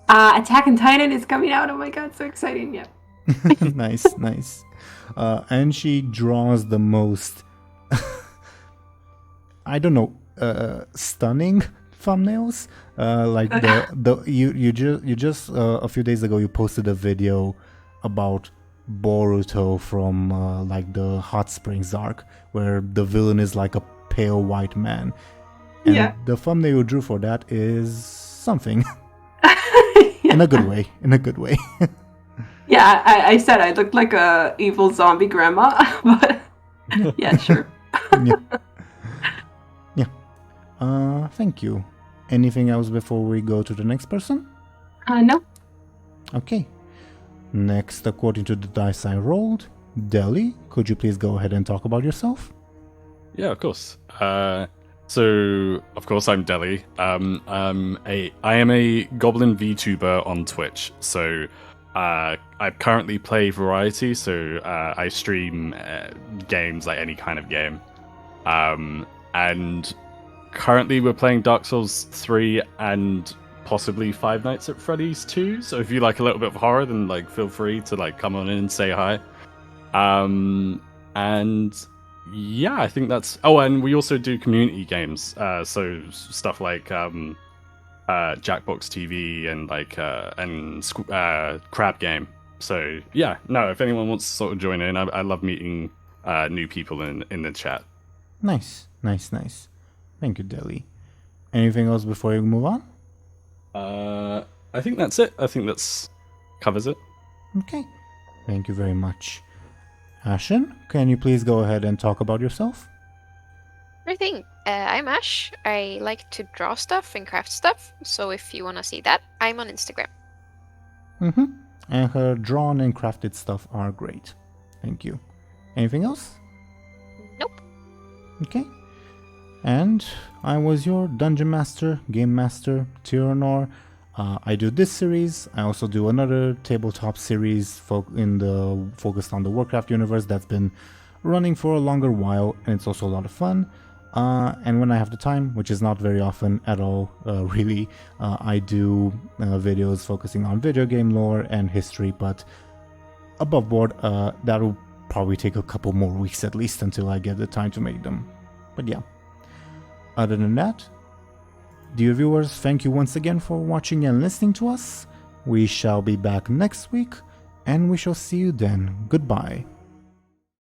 Attack on Titan is coming out. Oh my god, so exciting! Yeah. Nice. And she draws the most, I don't know, stunning thumbnails. Like you just a few days ago you posted a video about Boruto from like the Hot Springs arc, where the villain is like a pale white man, and Yeah. the thumbnail you drew for that is something. In a good way. Yeah, I said I looked like a evil zombie grandma, but yeah, sure. Yeah. Thank you. Anything else before we go to the next person? No. Okay. Next, according to the dice I rolled, Deli, could you please go ahead and talk about yourself? Yeah, of course. So of course I'm Deli. I am a Goblin VTuber on Twitch. So I currently play variety. So I stream games, like any kind of game. And currently we're playing Dark Souls 3 and possibly Five Nights at Freddy's 2. So if you like a little bit of horror, then like feel free to like come on in and say hi. And Yeah, I think that's. Oh, and we also do community games. So stuff like Jackbox TV and Crab Game. So yeah, no. If anyone wants to sort of join in, I love meeting new people in the chat. Nice. Thank you, Deli. Anything else before you move on? I think that's it. I think that's covers it. Okay. Thank you very much. Ashen, can you please go ahead and talk about yourself? Sure thing. I'm Ash. I like to draw stuff and craft stuff, so if you want to see that, I'm on Instagram. And her drawn and crafted stuff are great. Thank you. Anything else? Nope. Okay. And I was your Dungeon Master, Game Master, Teeironor. I do this series. I also do another tabletop series focused on the Warcraft universe that's been running for a longer while, and it's also a lot of fun. And when I have the time, which is not very often at all, really, I do videos focusing on video game lore and history, but above board, that'll probably take a couple more weeks at least until I get the time to make them. But yeah. Other than that, dear viewers, thank you once again for watching and listening to us. We shall be back next week, and we shall see you then. Goodbye.